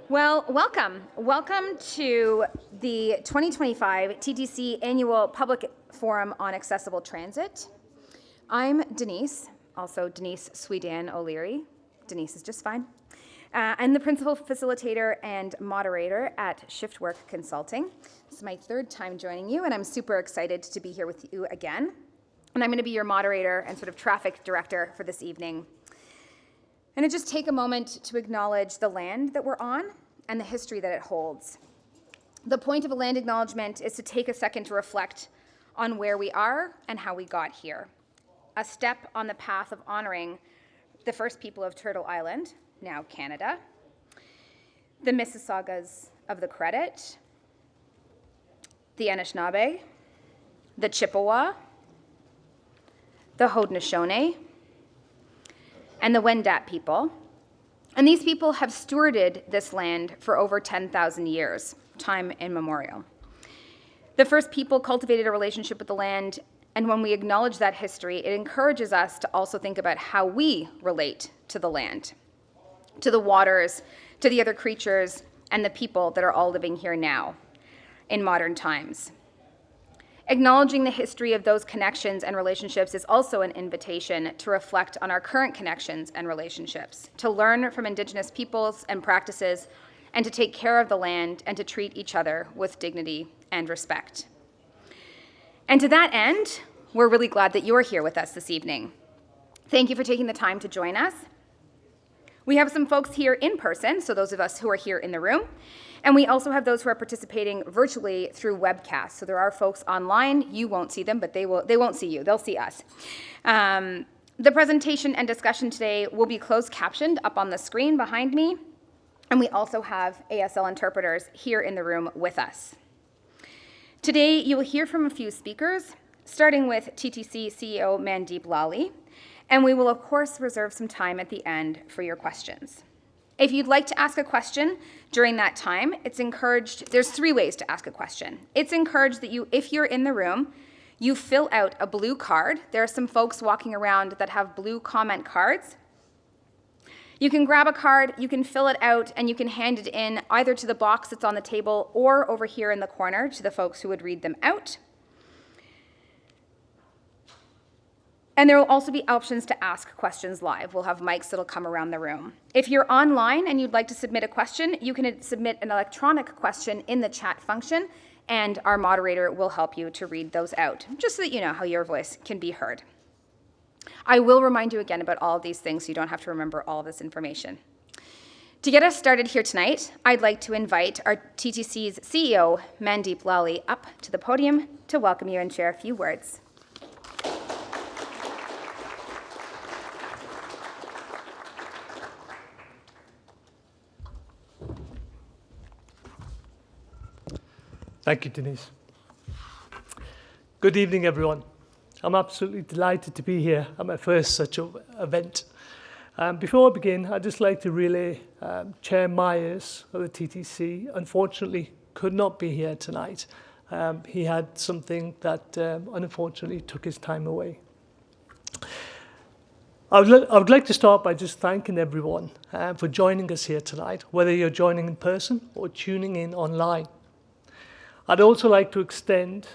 Well, welcome. Welcome to the 2025 TTC Annual Public Forum on Accessible Transit. I'm Denise, also Denise Sweedan O'Leary. Denise is just fine. I'm the principal facilitator and moderator at Shiftwork Consulting. This is my third time joining you, and I'm super excited to be here with you again. And I'm going to be your moderator and sort of traffic director for this evening. I'm going to just take a moment to acknowledge the land that we're on and the history that it holds. The point of a land acknowledgement is to take a second to reflect on where we are and how we got here. A step on the path of honoring the first people of Turtle Island, now Canada, the Mississaugas of the Credit, the Anishinaabe, the Chippewa, the Haudenosaunee, and the Wendat people. And these people have stewarded this land for over 10,000 years, time immemorial. The first people cultivated a relationship with the land, and when we acknowledge that history, it encourages us to also think about how we relate to the land, to the waters, to the other creatures, and the people that are all living here now in modern times. Acknowledging the history of those connections and relationships is also an invitation to reflect on our current connections and relationships, to learn from Indigenous peoples and practices, and to take care of the land and to treat each other with dignity and respect. And to that end, we're really glad that you're here with us this evening. Thank you for taking the time to join us. We have some folks here in person, so those of us who are here in the room, and we also have those who are participating virtually through webcast. So there are folks online. You won't see them, but they won't see you. They'll see us. The presentation and discussion today will be closed captioned up on the screen behind me, and we also have ASL interpreters here in the room with us. Today, you will hear from a few speakers, starting with TTC CEO Mandeep Lally, and we will, of course, reserve some time at the end for your questions. If you'd like to ask a question during that time, it's encouraged, there's 3 ways to ask a question. It's encouraged that you, if you're in the room, you fill out a blue card. There are some folks walking around that have blue comment cards. You can grab a card, you can fill it out, and you can hand it in either to the box that's on the table or over here in the corner to the folks who would read them out. And there will also be options to ask questions live. We'll have mics that'll come around the room. If you're online and you'd like to submit a question, you can submit an electronic question in the chat function, and our moderator will help you to read those out, just so that you know how your voice can be heard. I will remind you again about all of these things so you don't have to remember all of this information. To get us started here tonight, I'd like to invite our TTC's CEO, Mandeep Lally, up to the podium to welcome you and share a few words. Thank you, Denise. Good evening, everyone. I'm absolutely delighted to be here at my first such event. Before I begin, I'd just like to relay Chair Myers of the TTC, unfortunately, could not be here tonight. He had something that unfortunately took his time away. I would like to start by just thanking everyone for joining us here tonight, whether you're joining in person or tuning in online. I'd also like to extend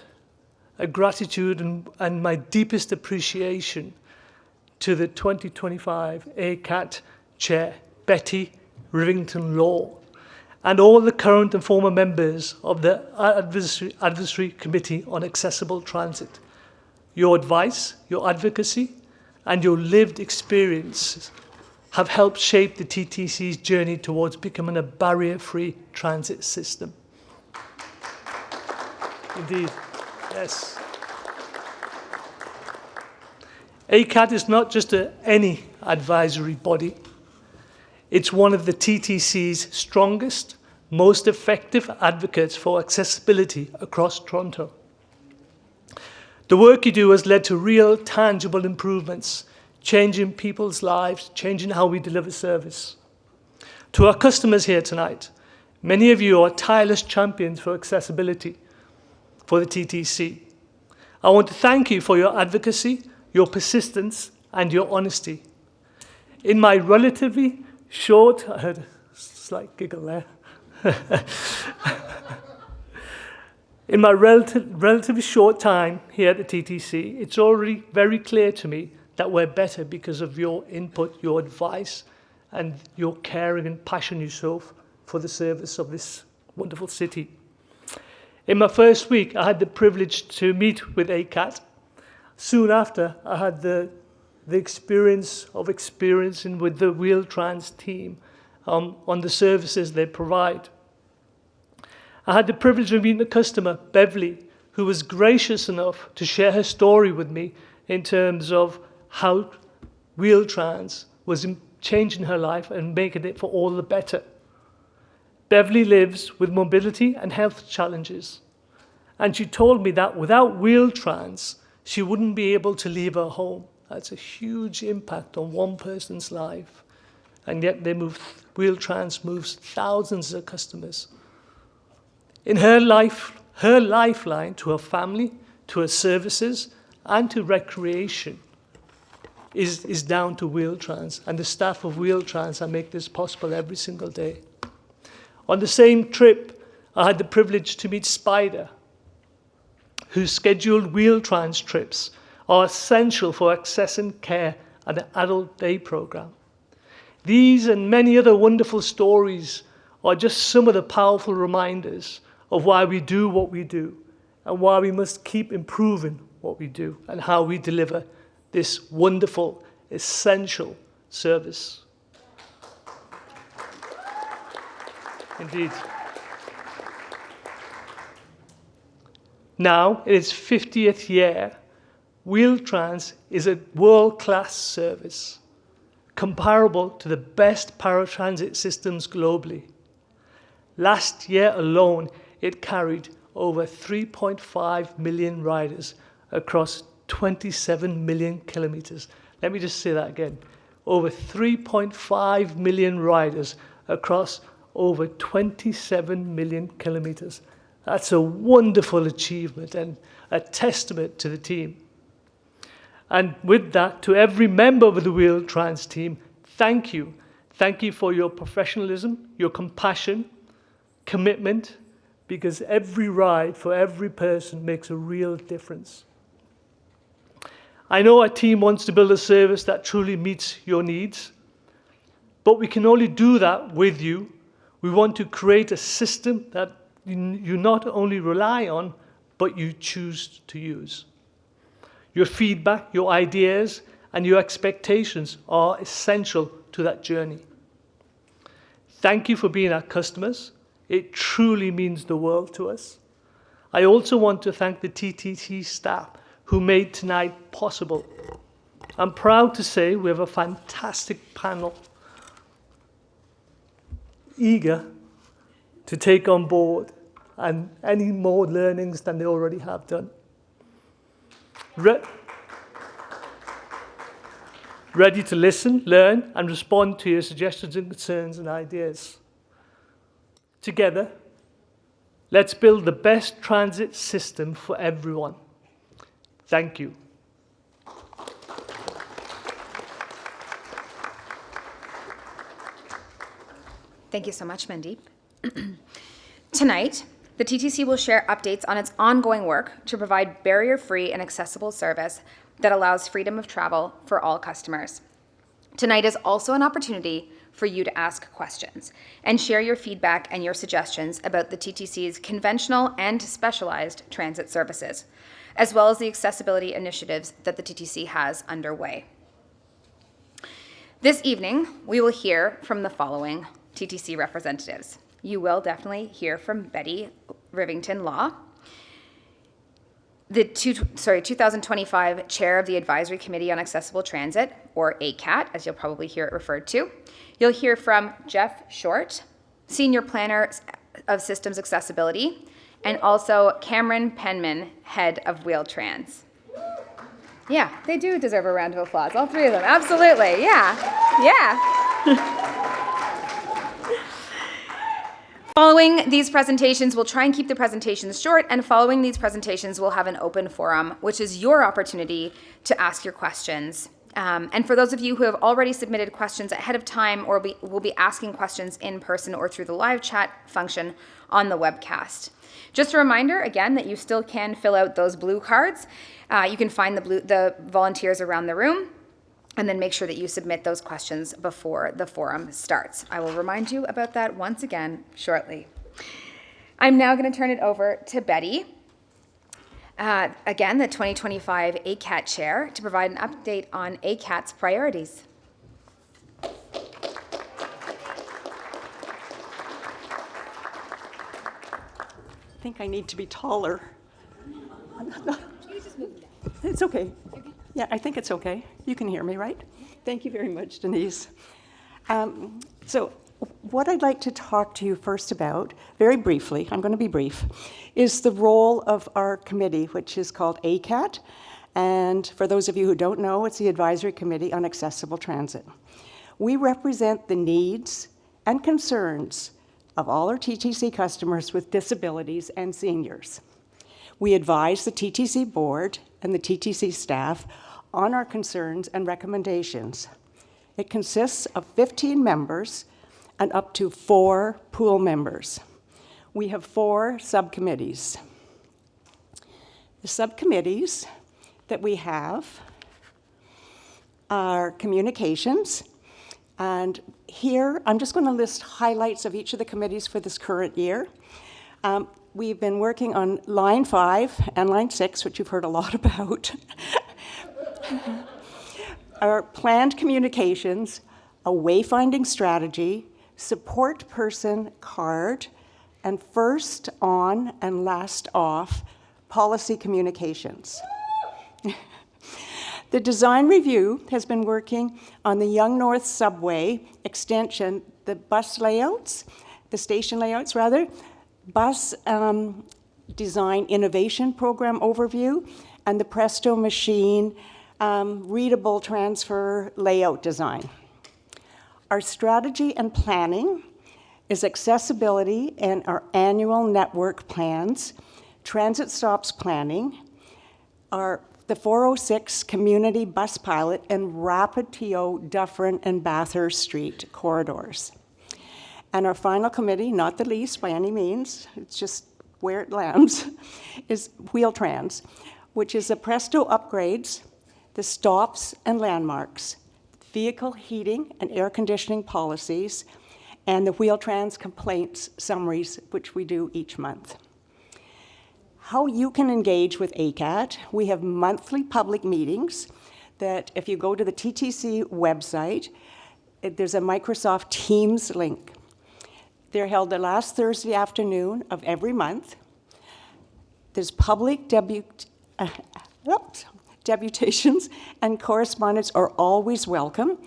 a gratitude and my deepest appreciation to the 2025 ACAT Chair, Betty Rivington-Law, and all the current and former members of the Advisory Committee on Accessible Transit. Your advice, your advocacy, and your lived experiences have helped shape the TTC's journey towards becoming a barrier-free transit system. Indeed, yes. ACAT is not just any advisory body. It's one of the TTC's strongest, most effective advocates for accessibility across Toronto. The work you do has led to real, tangible improvements, changing people's lives, changing how we deliver service. To our customers here tonight, many of you are tireless champions for accessibility for the TTC. I want to thank you for your advocacy, your persistence, and your honesty. In my relatively short, I heard a slight giggle there, In my relatively short time here at the TTC, it's already very clear to me that we're better because of your input, your advice, and your caring and passion you show for the service of this wonderful city. In my first week, I had the privilege to meet with ACAT. Soon after, I had the experience of experiencing with the Wheel-Trans team on the services they provide. I had the privilege of meeting a customer, Beverly, who was gracious enough to share her story with me in terms of how Wheel-Trans was changing her life and making it for all the better. Beverly lives with mobility and health challenges, and she told me that without Wheel-Trans, she wouldn't be able to leave her home. That's a huge impact on one person's life, and yet Wheel-Trans moves thousands of customers. In her life, her lifeline to her family, to her services, and to recreation is down to Wheel-Trans, and the staff of Wheel-Trans that make this possible every single day. On the same trip, I had the privilege to meet Spider, whose scheduled Wheel-Trans trips are essential for accessing care and an adult day program. These and many other wonderful stories are just some of the powerful reminders of why we do what we do and why we must keep improving what we do and how we deliver this wonderful, essential service. Indeed. Now, in its 50th year, Wheel-Trans is a world-class service, comparable to the best paratransit systems globally. Last year alone, it carried over 3.5 million riders across 27 million kilometers. Let me just say that again. Over 3.5 million riders across over 27 million kilometers. That's a wonderful achievement and a testament to the team. And with that, to every member of the Wheel-Trans team, thank you. Thank you for your professionalism, your compassion, commitment, because every ride for every person makes a real difference. I know our team wants to build a service that truly meets your needs, but we can only do that with you. We want to create a system that you not only rely on, but you choose to use. Your feedback, your ideas, and your expectations are essential to that journey. Thank you for being our customers. It truly means the world to us. I also want to thank the TTC staff who made tonight possible. I'm proud to say we have a fantastic panel, eager to take on board and any more learnings than they already have done. Ready to listen, learn, and respond to your suggestions and concerns and ideas. Together, let's build the best transit system for everyone. Thank you. Thank you so much, Mandeep. Tonight, the TTC will share updates on its ongoing work to provide barrier-free and accessible service that allows freedom of travel for all customers. Tonight is also an opportunity for you to ask questions and share your feedback and your suggestions about the TTC's conventional and specialized transit services, as well as the accessibility initiatives that the TTC has underway. This evening, we will hear from the following TTC representatives. You will definitely hear from Betty Rivington Law, the 2025 Chair of the Advisory Committee on Accessible Transit, or ACAT, as you'll probably hear it referred to. You'll hear from Jeff Short, Senior Planner of Systems Accessibility, and also Cameron Penman, Head of Wheel-Trans. Yeah, they do deserve a round of applause, all three of them, absolutely, yeah. Following these presentations, we'll try and keep the presentations short, and following these presentations, we'll have an open forum, which is your opportunity to ask your questions And for those of you who have already submitted questions ahead of time or will be asking questions in person or through the live chat function on the webcast. Just a reminder, again, that you still can fill out those blue cards. You can find the volunteers around the room, and then make sure that you submit those questions before the forum starts. I will remind you about that once again shortly. I'm now going to turn it over to Betty, again, the 2025 ACAT chair, to provide an update on ACAT's priorities. I think I need to be taller. It's okay. Yeah, I think it's okay. You can hear me, right? Thank you very much, Denise. So what I'd like to talk to you first about, very briefly, I'm going to be brief, is the role of our committee, which is called ACAT. And for those of you who don't know, it's the Advisory Committee on Accessible Transit. We represent the needs and concerns of all our TTC customers with disabilities and seniors. We advise the TTC board and the TTC staff on our concerns and recommendations. It consists of 15 members and up to 4 pool members. We have 4 subcommittees. The subcommittees that we have are communications, and here I'm just going to list highlights of each of the committees for this current year. We've been working on Line 5 and Line 6, which you've heard a lot about. Our planned communications, a wayfinding strategy, support person card, and first on and last off policy communications. The design review has been working on the Yonge North Subway extension, the bus layouts, the station layouts rather, bus design innovation program overview, and the Presto machine readable transfer layout design. Our strategy and planning is accessibility and our annual network plans, transit stops planning, the 406 community bus pilot, and rapid TO Dufferin and Bathurst Street corridors. And our final committee, not the least by any means, it's just where it lands, is Wheel-Trans, which is the Presto upgrades, the stops and landmarks, vehicle heating and air conditioning policies, and the Wheel-Trans complaints summaries, which we do each month. How you can engage with ACAT, we have monthly public meetings that if you go to the TTC website, there's a Microsoft Teams link. They're held the last Thursday afternoon of every month. There's public deputations and correspondence are always welcome.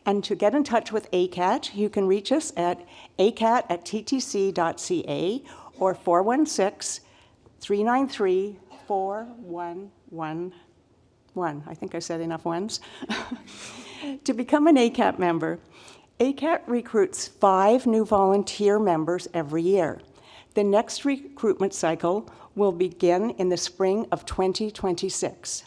And to get in touch with ACAT, you can reach us at acat@ttc.ca or 416-393-4111. I think I said enough ones. To become an ACAT member, ACAT recruits 5 new volunteer members every year. The next recruitment cycle will begin in the spring of 2026.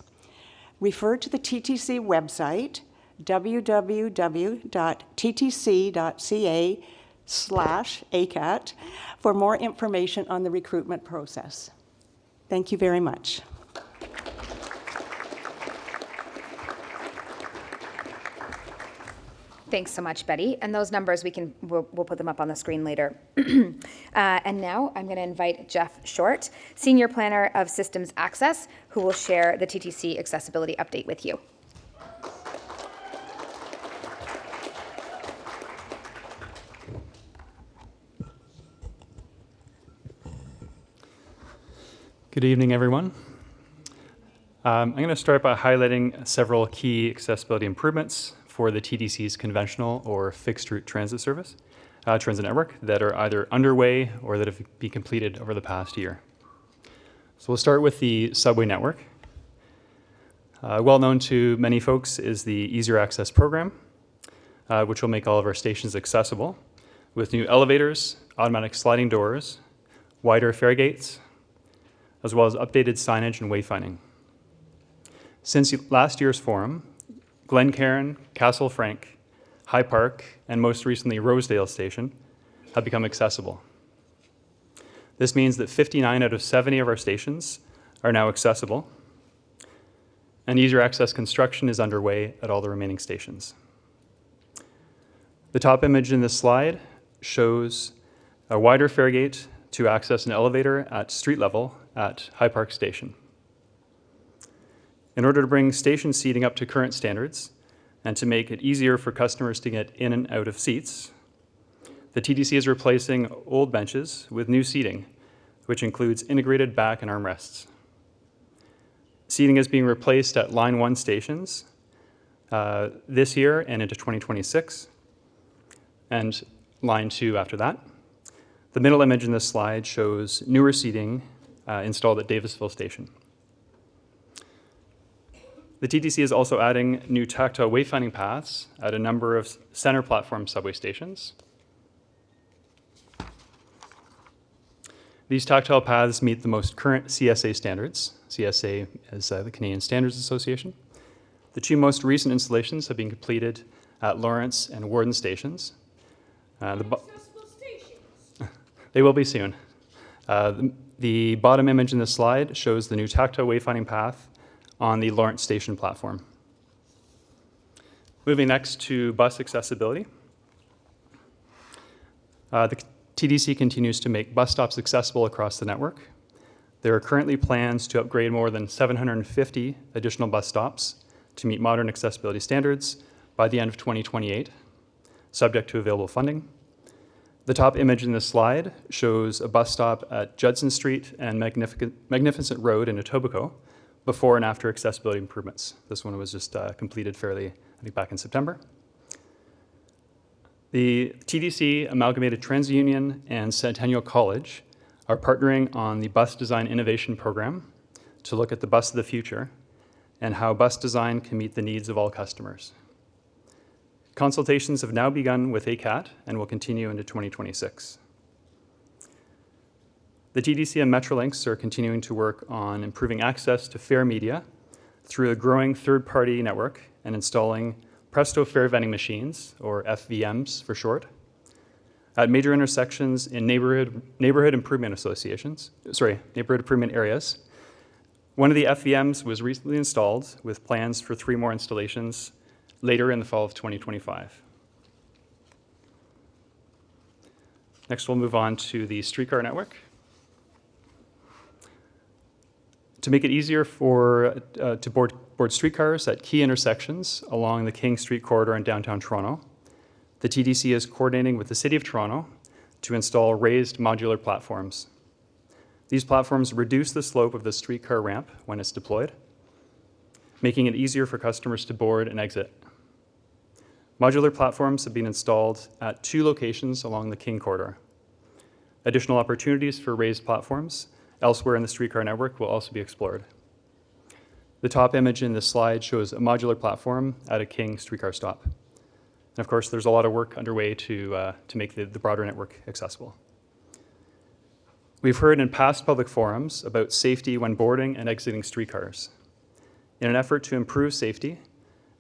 Refer to the TTC website, www.ttc.ca/ACAT, for more information on the recruitment process. Thank you very much. Thanks so much, Betty. And those numbers, we'll put them up on the screen later. And now I'm going to invite Jeff Short, Senior Planner of Systems Access, who will share the TTC accessibility update with you. Good evening, everyone. I'm going to start by highlighting several key accessibility improvements for the TTC's conventional or fixed route transit service, transit network, that are either underway or that have been completed over the past year. So we'll start with the subway network. Well known to many folks is the Easier Access program, which will make all of our stations accessible with new elevators, automatic sliding doors, wider fare gates, as well as updated signage and wayfinding. Since last year's forum, Glencairn, Castle Frank, High Park, and most recently Rosedale Station have become accessible. This means that 59 out of 70 of our stations are now accessible, and easier access construction is underway at all the remaining stations. The top image in this slide shows a wider faregate to access an elevator at street level at High Park Station. In order to bring station seating up to current standards and to make it easier for customers to get in and out of seats, the TTC is replacing old benches with new seating, which includes integrated back and armrests. Seating is being replaced at Line 1 stations this year and into 2026, and Line 2 after that. The middle image in this slide shows newer seating installed at Davisville Station. The TTC is also adding new tactile wayfinding paths at a number of center platform subway stations. These tactile paths meet the most current CSA standards. CSA is the Canadian Standards Association. The two most recent installations have been completed at Lawrence and Warden stations. They will be soon. The bottom image in this slide shows the new tactile wayfinding path on the Lawrence Station platform. Moving next to bus accessibility. The TTC continues to make bus stops accessible across the network. There are currently plans to upgrade more than 750 additional bus stops to meet modern accessibility standards by the end of 2028, subject to available funding. The top image in this slide shows a bus stop at Judson Street and Magnificent Road in Etobicoke before and after accessibility improvements. This one was just completed fairly, I think, back in September. The TTC, Amalgamated TransUnion, and Centennial College are partnering on the Bus Design Innovation Program to look at the bus of the future and how bus design can meet the needs of all customers. Consultations have now begun with ACAT and will continue into 2026. The TTC and Metrolinx are continuing to work on improving access to fare media through a growing third-party network and installing Presto fare vending machines, or FVMs for short, at major intersections in neighborhood improvement areas. One of the FVMs was recently installed with plans for 3 more installations later in the fall of 2025. Next, we'll move on to the streetcar network. To make it easier to board streetcars at key intersections along the King Street corridor in downtown Toronto, the TTC is coordinating with the City of Toronto to install raised modular platforms. These platforms reduce the slope of the streetcar ramp when it's deployed, making it easier for customers to board and exit. Modular platforms have been installed at 2 locations along the King corridor. Additional opportunities for raised platforms elsewhere in the streetcar network will also be explored. The top image in this slide shows a modular platform at a King streetcar stop. And of course, there's a lot of work underway to make the broader network accessible. We've heard in past public forums about safety when boarding and exiting streetcars. In an effort to improve safety,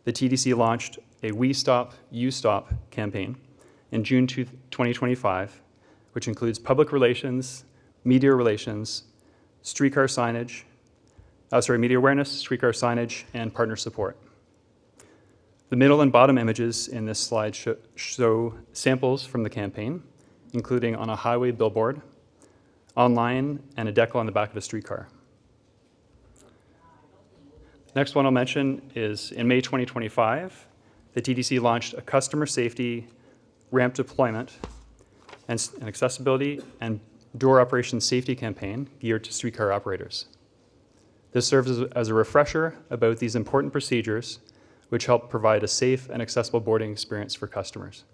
the TTC launched a We Stop, You Stop campaign in June 2025, which includes public relations, media relations, streetcar signage, media awareness, streetcar signage, and partner support. The middle and bottom images in this slide show samples from the campaign, including on a highway billboard, online, and a decal on the back of a streetcar. Next one I'll mention is in May 2025, the TTC launched a customer safety ramp deployment and accessibility and door operation safety campaign geared to streetcar operators. This serves as a refresher about these important procedures, which help provide a safe and accessible boarding experience for customers.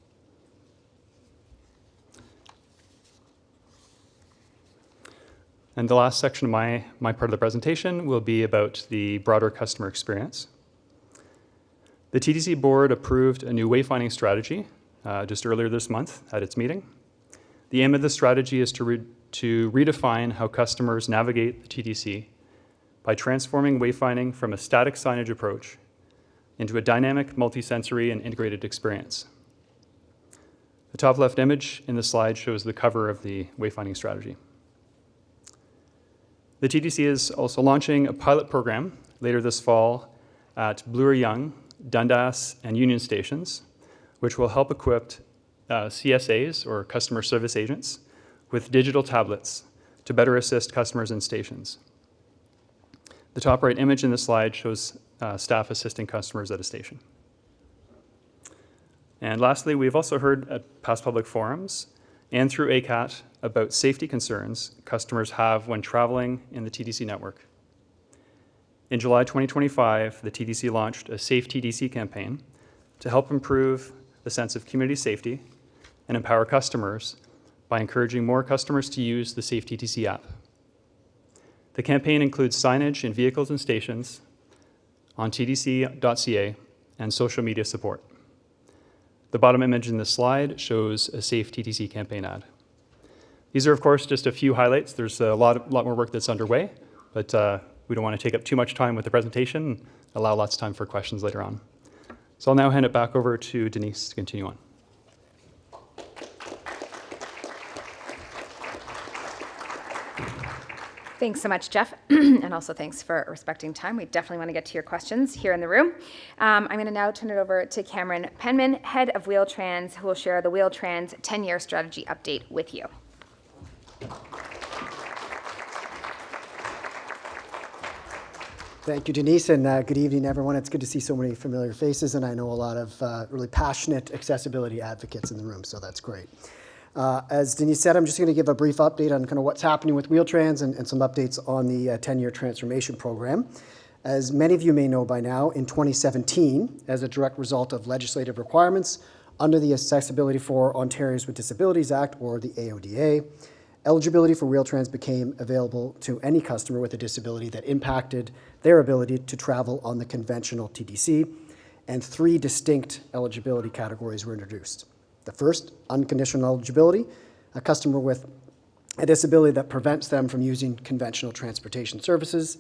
And the last section of my part of the presentation will be about the broader customer experience. The TTC board approved a new wayfinding strategy just earlier this month at its meeting. The aim of the strategy is to redefine how customers navigate the TTC by transforming wayfinding from a static signage approach into a dynamic, multisensory, and integrated experience. The top left image in the slide shows the cover of the wayfinding strategy. The TTC is also launching a pilot program later this fall at Bloor-Yonge, Dundas, and Union stations, which will help equip CSAs, or customer service agents, with digital tablets to better assist customers in stations. The top right image in the slide shows staff assisting customers at a station. And lastly, we've also heard at past public forums and through ACAT about safety concerns customers have when traveling in the TTC network. In July 2025, the TTC launched a Safe TTC campaign to help improve the sense of community safety and empower customers by encouraging more customers to use the Safe TTC app. The campaign includes signage in vehicles and stations, on ttc.ca, and social media support. The bottom image in this slide shows a Safe TTC campaign ad. These are, of course, just a few highlights. There's a lot more work that's underway, but we don't want to take up too much time with the presentation and allow lots of time for questions later on. So I'll now hand it back over to Denise to continue on. Thanks so much, Jeff, and also thanks for respecting time. We definitely want to get to your questions here in the room. I'm going to now turn it over to Cameron Penman, Head of Wheel-Trans, who will share the Wheel-Trans 10-year strategy update with you. Thank you, Denise, and good evening, everyone. It's good to see so many familiar faces, and I know a lot of really passionate accessibility advocates in the room, so that's great. As Denise said, I'm just going to give a brief update on kind of what's happening with Wheel-Trans and some updates on the 10-year transformation program. As many of you may know by now, in 2017, as a direct result of legislative requirements under the Accessibility for Ontarians with Disabilities Act, or the AODA, eligibility for Wheel-Trans became available to any customer with a disability that impacted their ability to travel on the conventional TTC, and 3 distinct eligibility categories were introduced. The first, unconditional eligibility, a customer with a disability that prevents them from using conventional transportation services.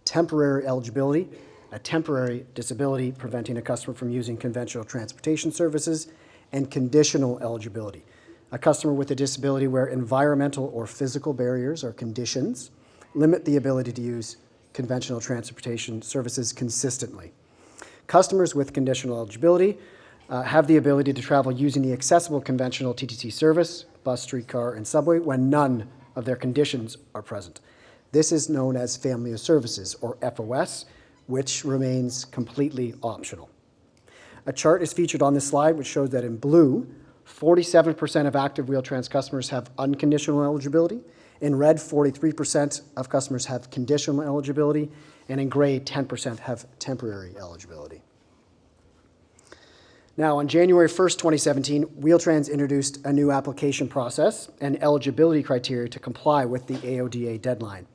Temporary eligibility, a temporary disability preventing a customer from using conventional transportation services. And conditional eligibility, a customer with a disability where environmental or physical barriers or conditions limit the ability to use conventional transportation services consistently. Customers with conditional eligibility have the ability to travel using the accessible conventional TTC service, bus, streetcar, and subway, when none of their conditions are present. This is known as Family of Services, or FOS, which remains completely optional. A chart is featured on this slide which shows that in blue, 47% of active Wheel-Trans customers have unconditional eligibility. In red, 43% of customers have conditional eligibility. And in gray, 10% have temporary eligibility. Now, on January 1st, 2017, Wheel-Trans introduced a new application process and eligibility criteria to comply with the AODA deadline.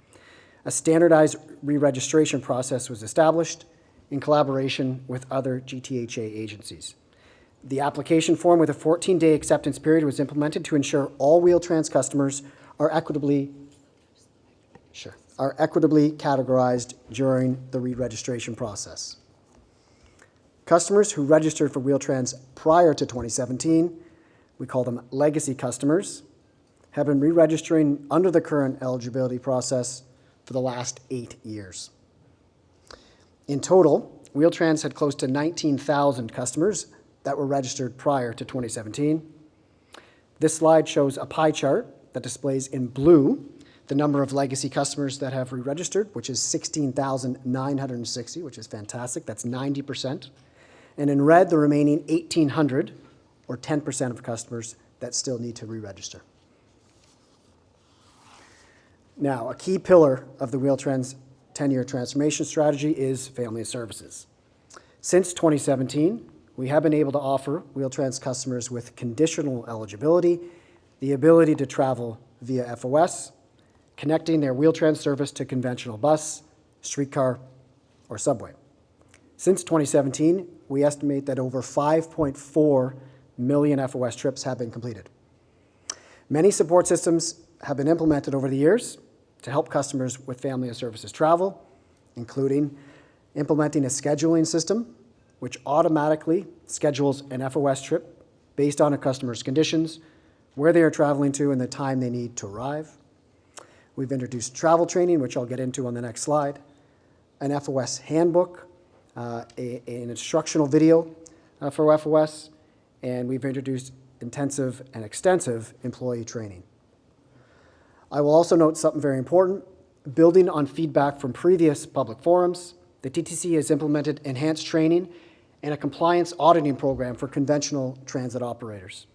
A standardized re-registration process was established in collaboration with other GTHA agencies. The application form with a 14-day acceptance period was implemented to ensure all Wheel-Trans customers are equitably categorized during the re-registration process. Customers who registered for Wheel-Trans prior to 2017, we call them legacy customers, have been re-registering under the current eligibility process for the last 8 years. In total, Wheel-Trans had close to 19,000 customers that were registered prior to 2017. This slide shows a pie chart that displays in blue the number of legacy customers that have re-registered, which is 16,960, which is fantastic. That's 90%. And in red, the remaining 1,800, or 10% of customers that still need to re-register. Now, a key pillar of the Wheel-Trans 10-year transformation strategy is Family of Services. Since 2017, we have been able to offer Wheel-Trans customers with conditional eligibility the ability to travel via FOS, connecting their Wheel-Trans service to conventional bus, streetcar, or subway. Since 2017, we estimate that over 5.4 million FOS trips have been completed. Many support systems have been implemented over the years to help customers with Family of Services travel, including implementing a scheduling system which automatically schedules an FOS trip based on a customer's conditions, where they are traveling to, and the time they need to arrive. We've introduced travel training, which I'll get into on the next slide, an FOS handbook, an instructional video for FOS, and we've introduced intensive and extensive employee training. I will also note something very important. Building on feedback from previous public forums, the TTC has implemented enhanced training and a compliance auditing program for conventional transit operators.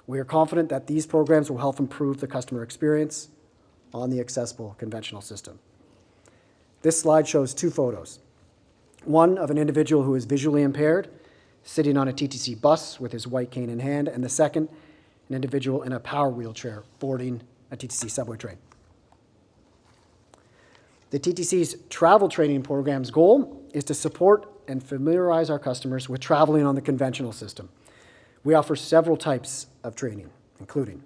We are confident that these programs will help improve the customer experience on the accessible conventional system. This slide shows two photos. One of an individual who is visually impaired, sitting on a TTC bus with his white cane in hand, and the second, an individual in a power wheelchair boarding a TTC subway train. The TTC's travel training program's goal is to support and familiarize our customers with traveling on the conventional system. We offer several types of training, including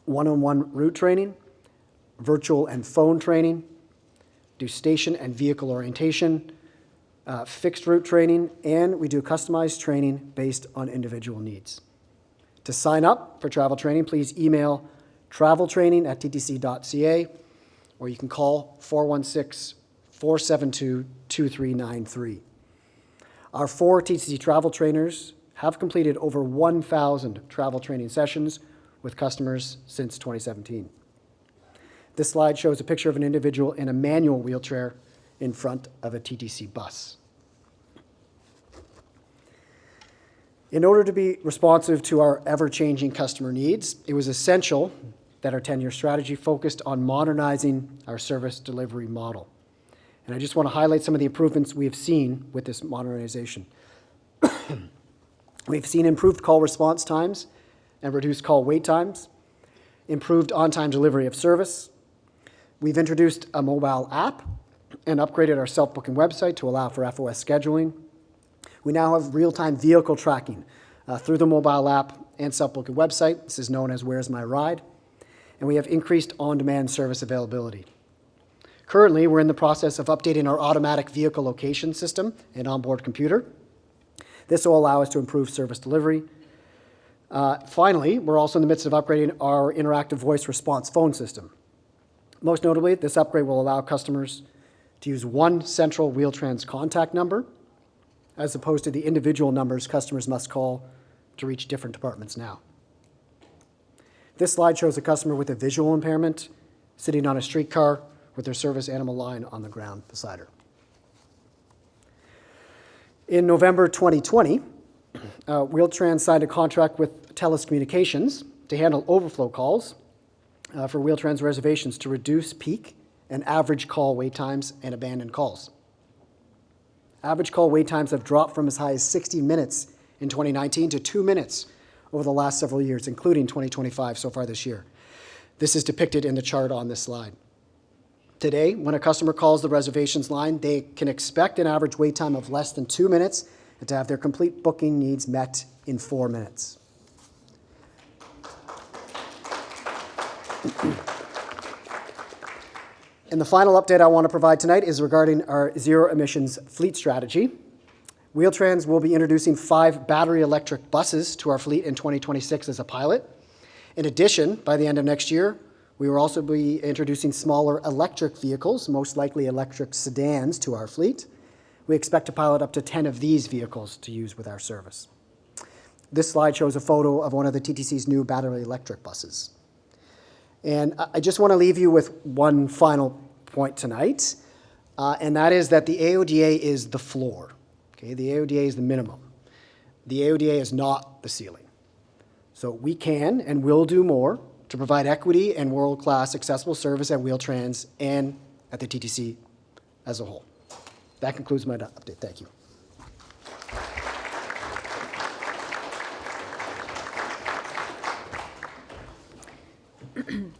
one-on-one route training, virtual and phone training, do station and vehicle orientation, fixed route training, and we do customized training based on individual needs. To sign up for travel training, please email traveltraining@ttc.ca, or you can call 416-472-2393. Our 4 TTC travel trainers have completed over 1,000 travel training sessions with customers since 2017. This slide shows a picture of an individual in a manual wheelchair in front of a TTC bus. In order to be responsive to our ever-changing customer needs, it was essential that our 10-year strategy focused on modernizing our service delivery model. And I just want to highlight some of the improvements we have seen with this modernization. We've seen improved call response times and reduced call wait times, improved on-time delivery of service. We've introduced a mobile app and upgraded our self-booking website to allow for FOS scheduling. We now have real-time vehicle tracking through the mobile app and self-booking website. This is known as Where's My Ride? And we have increased on-demand service availability. Currently, we're in the process of updating our automatic vehicle location system and onboard computer. This will allow us to improve service delivery. Finally, we're also in the midst of upgrading our interactive voice response phone system. Most notably, this upgrade will allow customers to use one central Wheel-Trans contact number, as opposed to the individual numbers customers must call to reach different departments now. This slide shows a customer with a visual impairment sitting on a streetcar with their service animal line on the ground beside her. In November 2020, Wheel-Trans signed a contract with TELUS Communications to handle overflow calls for Wheel-Trans reservations to reduce peak and average call wait times and abandoned calls. Average call wait times have dropped from as high as 60 minutes in 2019 to 2 minutes over the last several years, including 2025 so far this year. This is depicted in the chart on this slide. Today, when a customer calls the reservations line, they can expect an average wait time of less than 2 minutes and to have their complete booking needs met in 4 minutes. And the final update I want to provide tonight is regarding our zero emissions fleet strategy. Wheel-Trans will be introducing 5 battery electric buses to our fleet in 2026 as a pilot. In addition, by the end of next year, we will also be introducing smaller electric vehicles, most likely electric sedans, to our fleet. We expect to pilot up to 10 of these vehicles to use with our service. This slide shows a photo of one of the TTC's new battery electric buses. And I just want to leave you with one final point tonight, and that is that the AODA is the floor. Okay, the AODA is the minimum. The AODA is not the ceiling. So we can and will do more to provide equity and world-class accessible service at Wheel-Trans and at the TTC as a whole. That concludes my update. Thank you.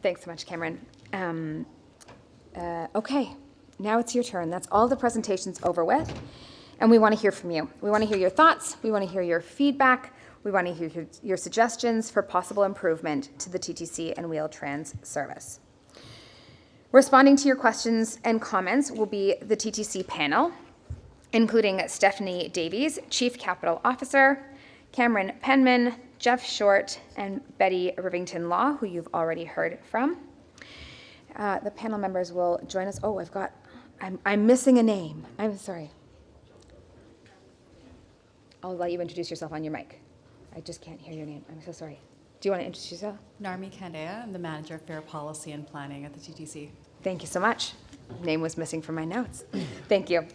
Thanks so much, Cameron. Okay, now it's your turn. That's all the presentations over with, and we want to hear from you. We want to hear your thoughts. We want to hear your feedback. We want to hear your suggestions for possible improvement to the TTC and Wheel-Trans service. Responding to your questions and comments will be the TTC panel. including Stephanie Davies, Chief Capital Officer, Cameron Penman, Jeff Short, and Betty Rivington Law, who you've already heard from. The panel members will join us. Oh, I'm missing a name. I'm sorry. I'll let you introduce yourself on your mic. I just can't hear your name. I'm so sorry. Do you want to introduce yourself? Narmi Kandea, I'm the Manager of Fair Policy and Planning at the TTC. Thank you so much. Name was missing from my notes. Thank you.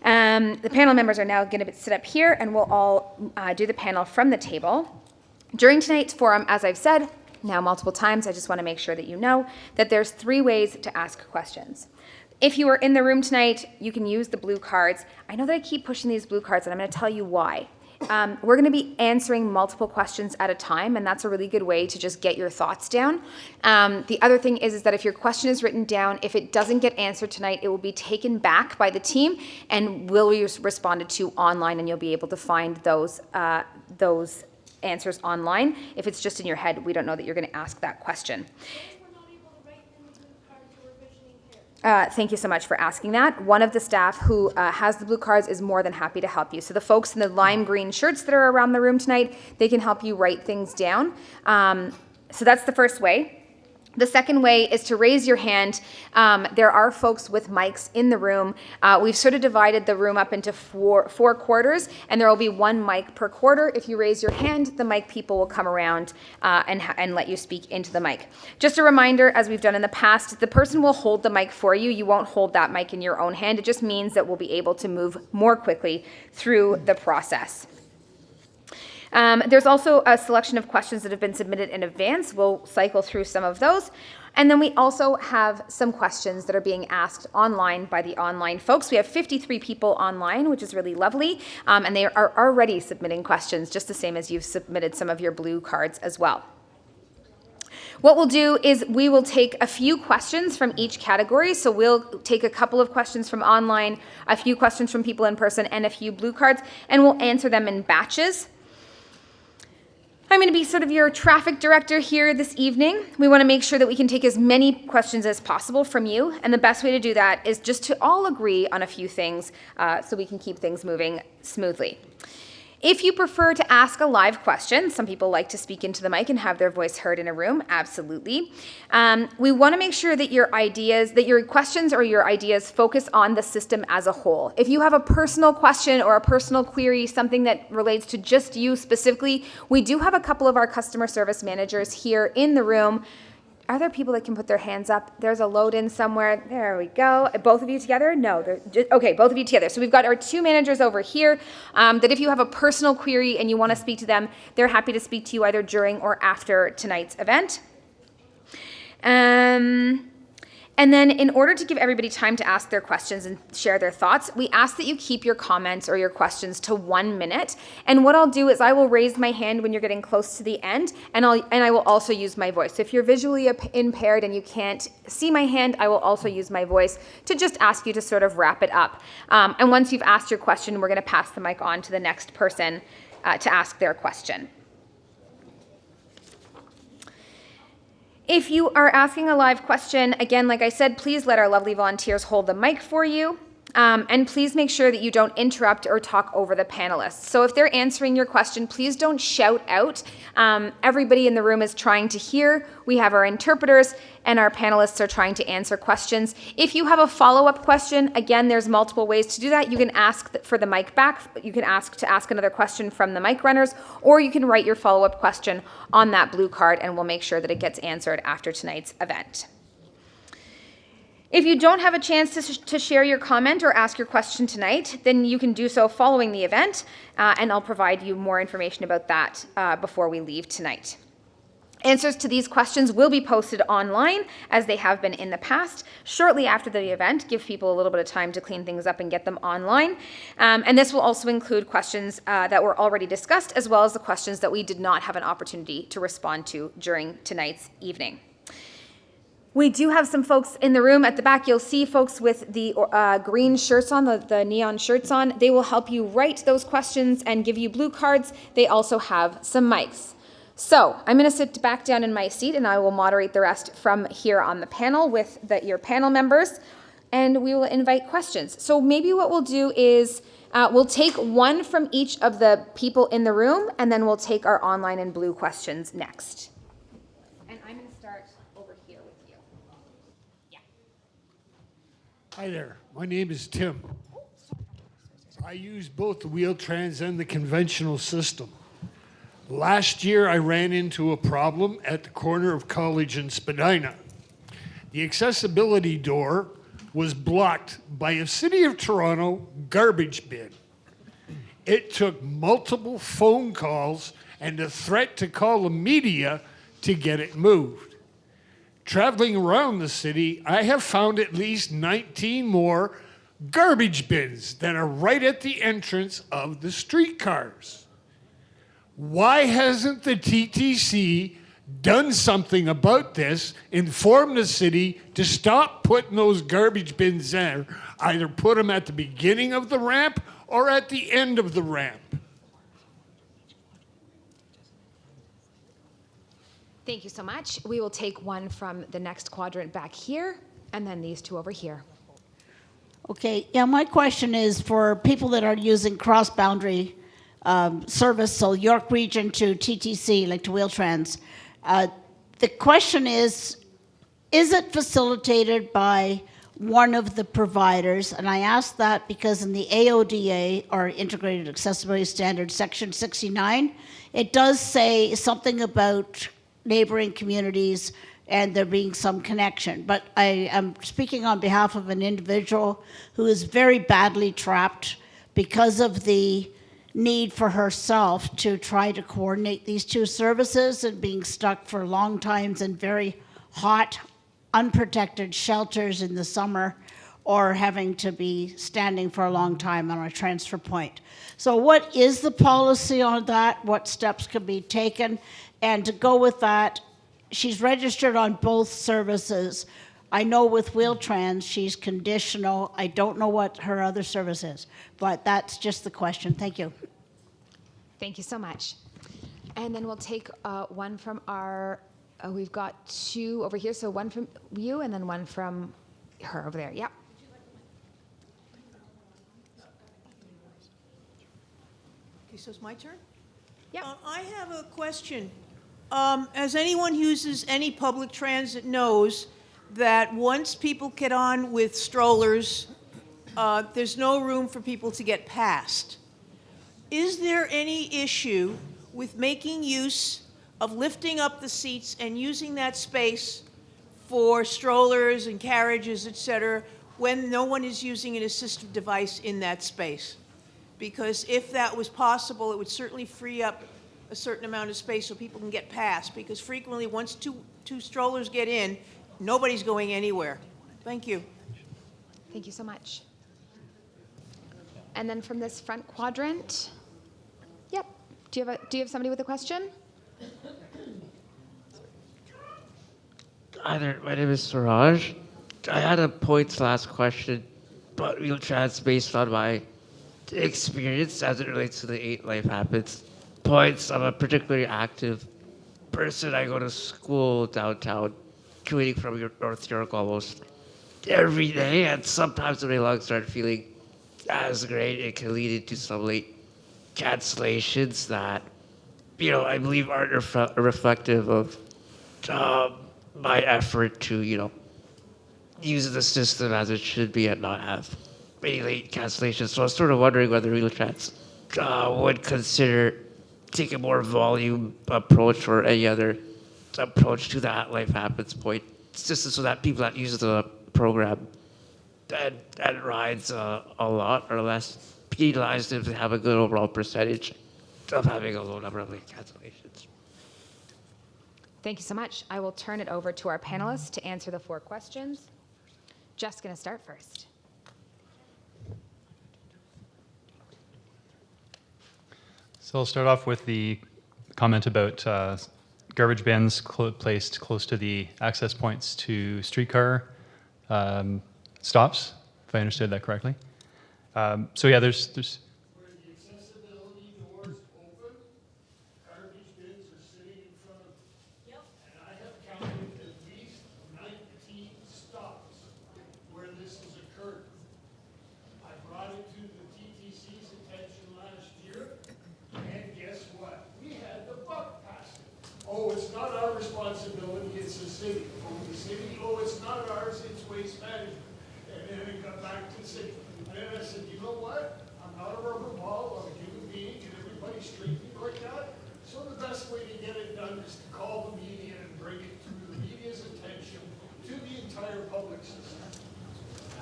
The panel members are now going to sit up here, and we'll all do the panel from the table. During tonight's forum, as I've said now multiple times, I just want to make sure that you know that there's 3 ways to ask questions. If you are in the room tonight, you can use the blue cards. I know that I keep pushing these blue cards, and I'm going to tell you why. We're going to be answering multiple questions at a time, and that's a really good way to just get your thoughts down. The other thing is that if your question is written down, if it doesn't get answered tonight, it will be taken back by the team and will be responded to online, and you'll be able to find those answers online. If it's just in your head, we don't know that you're going to ask that question. Thank you so much for asking that. One of the staff who has the blue cards is more than happy to help you. So the folks in the lime green shirts that are around the room tonight, they can help you write things down. So that's the first way. The second way is to raise your hand. There are folks with mics in the room. We've sort of divided the room up into four quarters, and there will be 1 mic per quarter. If you raise your hand, the mic people will come around and let you speak into the mic. Just a reminder, as we've done in the past, the person will hold the mic for you. You won't hold that mic in your own hand. It just means that we'll be able to move more quickly through the process. There's also a selection of questions that have been submitted in advance. We'll cycle through some of those. And then we also have some questions that are being asked online by the online folks. We have 53 people online, which is really lovely. And they are already submitting questions, just the same as you've submitted some of your blue cards as well. What we'll do is we will take a few questions from each category. So we'll take a couple of questions from online, a few questions from people in person, and a few blue cards, and we'll answer them in batches. I'm going to be sort of your traffic director here this evening. We want to make sure that we can take as many questions as possible from you, and the best way to do that is just to all agree on a few things so we can keep things moving smoothly. If you prefer to ask a live question, some people like to speak into the mic and have their voice heard in a room, absolutely. We want to make sure that your questions or your ideas focus on the system as a whole. If you have a personal question or a personal query, something that relates to just you specifically, we do have a couple of our customer service managers here in the room. Are there people that can put their hands up? There's a load in somewhere. There we go. Both of you together? No. Okay, both of you together. So we've got our 2 managers over here that if you have a personal query and you want to speak to them, they're happy to speak to you either during or after tonight's event. And then in order to give everybody time to ask their questions and share their thoughts, we ask that you keep your comments or your questions to 1 minute. And what I'll do is I will raise my hand when you're getting close to the end, and I will also use my voice. So if you're visually impaired and you can't see my hand, I will also use my voice to just ask you to sort of wrap it up. And once you've asked your question, we're going to pass the mic on to the next person to ask their question. If you are asking a live question, again, like I said, please let our lovely volunteers hold the mic for you. And please make sure that you don't interrupt or talk over the panelists. So if they're answering your question, please don't shout out. Everybody in the room is trying to hear. We have our interpreters and our panelists are trying to answer questions. If you have a follow-up question, again, there's multiple ways to do that. You can ask for the mic back. You can ask another question from the mic runners, or you can write your follow-up question on that blue card and we'll make sure that it gets answered after tonight's event. If you don't have a chance to share your comment or ask your question tonight, then you can do so following the event, and I'll provide you more information about that before we leave tonight. Answers to these questions will be posted online, as they have been in the past, shortly after the event. Give people a little bit of time to clean things up and get them online. And this will also include questions that were already discussed, as well as the questions that we did not have an opportunity to respond to during tonight's evening. We do have some folks in the room at the back. You'll see folks with the green shirts on, the neon shirts on. They will help you write those questions and give you blue cards. They also have some mics. So I'm going to sit back down in my seat and I will moderate the rest from here on the panel with your panel members. and we will invite questions. So maybe what we'll do is we'll take one from each of the people in the room, and then we'll take our online and blue questions next. And I'm going to start over here with you. Yeah. Hi there, my name is Tim. I use both the Wheel-Trans and the conventional system. Last year, I ran into a problem at the corner of College and Spadina. The accessibility door was blocked by a City of Toronto garbage bin. It took multiple phone calls and a threat to call the media to get it moved. Traveling around the city, I have found at least 19 more garbage bins that are right at the entrance of the streetcars. Why hasn't the TTC done something about this, informed the city to stop putting those garbage bins there, either put them at the beginning of the ramp or at the end of the ramp? Thank you so much. We will take one from the next quadrant back here, and then these two over here. Okay, yeah, my question is for people that are using cross-boundary service, so York Region to TTC, like to Wheel-Trans. The question is it facilitated by one of the providers? And I ask that because in the AODA, or Integrated Accessibility Standards, Section 69, it does say something about neighboring communities and there being some connection. But I am speaking on behalf of an individual who is very badly trapped because of the need for herself to try to coordinate these two services and being stuck for long times in very hot, unprotected shelters in the summer, or having to be standing for a long time on a transfer point. So what is the policy on that? What steps can be taken? And to go with that, she's registered on both services. I know with Wheel-Trans, she's conditional. I don't know what her other service is, but that's just the question. Thank you. Thank you so much. And then we'll take one from our, we've got two over here, so one from you and then one from her over there. Yep. Okay, so it's my turn? Yep. I have a question. As anyone who uses any public transit knows that once people get on with strollers, there's no room for people to get past. Is there any issue with making use of lifting up the seats and using that space for strollers and carriages, et cetera, when no one is using an assistive device in that space? Because if that was possible, it would certainly free up a certain amount of space so people can get past, because frequently once two strollers get in, nobody's going anywhere. Thank you. Thank you so much. And then from this front quadrant, yep. Do you have somebody with a question? Hi there, my name is Suraj. I had a points-last question about Wheel-Trans based on my experience as it relates to the 8 life habits points. I'm a particularly active person. I go to school downtown, commuting from North York almost every day, and sometimes when my lungs start feeling as great, it can lead into some late cancellations that, I believe aren't reflective of my effort to, use the system as it should be and not have many late cancellations. So I was sort of wondering whether Wheel-Trans would consider taking a more volume approach or any other approach to that life happens point, just so that people that use the program and rides a lot are less penalized if they have a good overall percentage of having a low number of late cancellations. Thank you so much. I will turn it over to our panelists to answer the 4 questions. Jeff's going to start first. So I'll start off with the comment about garbage bins placed close to the access points to streetcar stops, if I understood that correctly. So yeah, there's Where the accessibility doors open, garbage bins are sitting in front of them. Yep. And I have counted at least 19 stops where this has occurred. city. And the city, oh, it's not ours, it's waste management. And then it got back to the city. And then I said, you know what? I'm not a rubber ball, I'm a human being, and everybody's treating me like that. So the best way to get it done is to call the media and bring it to the media's attention to the entire public system.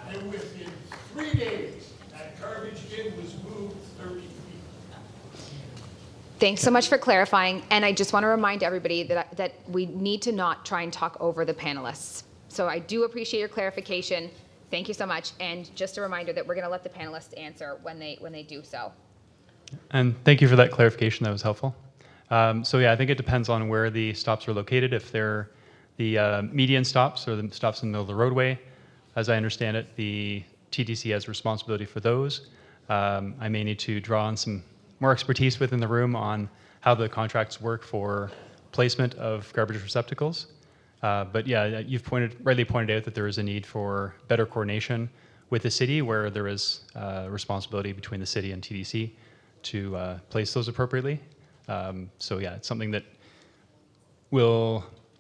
And within 3 days, that garbage bin was moved 30 feet. Thanks so much for clarifying. And I just want to remind everybody that we need to not try and talk over the panelists. So I do appreciate your clarification. Thank you so much. And just a reminder that we're going to let the panelists answer when they do so. And thank you for that clarification. That was helpful. So yeah, I think it depends on where the stops are located. If they're the median stops or the stops in the middle of the roadway, as I understand it, the TTC has responsibility for those. I may need to draw on some more expertise within the room on how the contracts work for placement of garbage receptacles. But yeah, you've rightly pointed out that there is a need for better coordination with the city where there is responsibility between the city and TTC to place those appropriately. So yeah, it's something that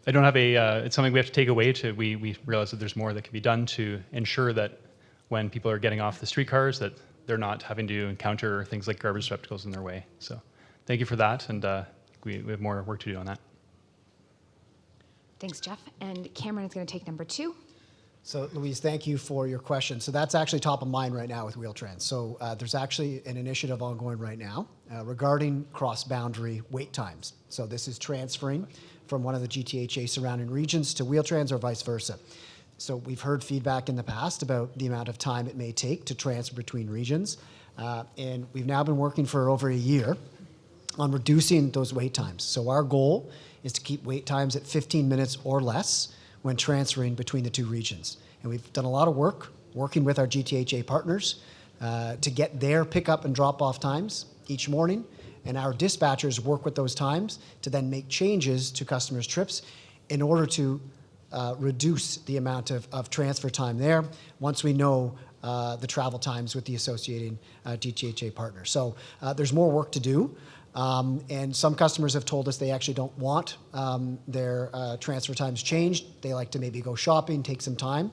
it's something we have to take away to, we realize that there's more that can be done to ensure that when people are getting off the streetcars that they're not having to encounter things like garbage receptacles in their way. So thank you for that, and we have more work to do on that. Thanks, Jeff. And Cameron is going to take number 2. So, Louise, thank you for your question. So that's actually top of mind right now with Wheel-Trans. So there's actually an initiative ongoing right now regarding cross-boundary wait times. So this is transferring from one of the GTHA surrounding regions to Wheel-Trans or vice versa. So we've heard feedback in the past about the amount of time it may take to transfer between regions. And we've now been working for over a year on reducing those wait times. So our goal is to keep wait times at 15 minutes or less when transferring between the two regions. And we've done a lot of work working with our GTHA partners to get their pickup and drop-off times each morning. And our dispatchers work with those times to then make changes to customers' trips in order to reduce the amount of transfer time there once we know the travel times with the associating GTHA partners. So there's more work to do. And some customers have told us they actually don't want their transfer times changed. They like to maybe go shopping, take some time.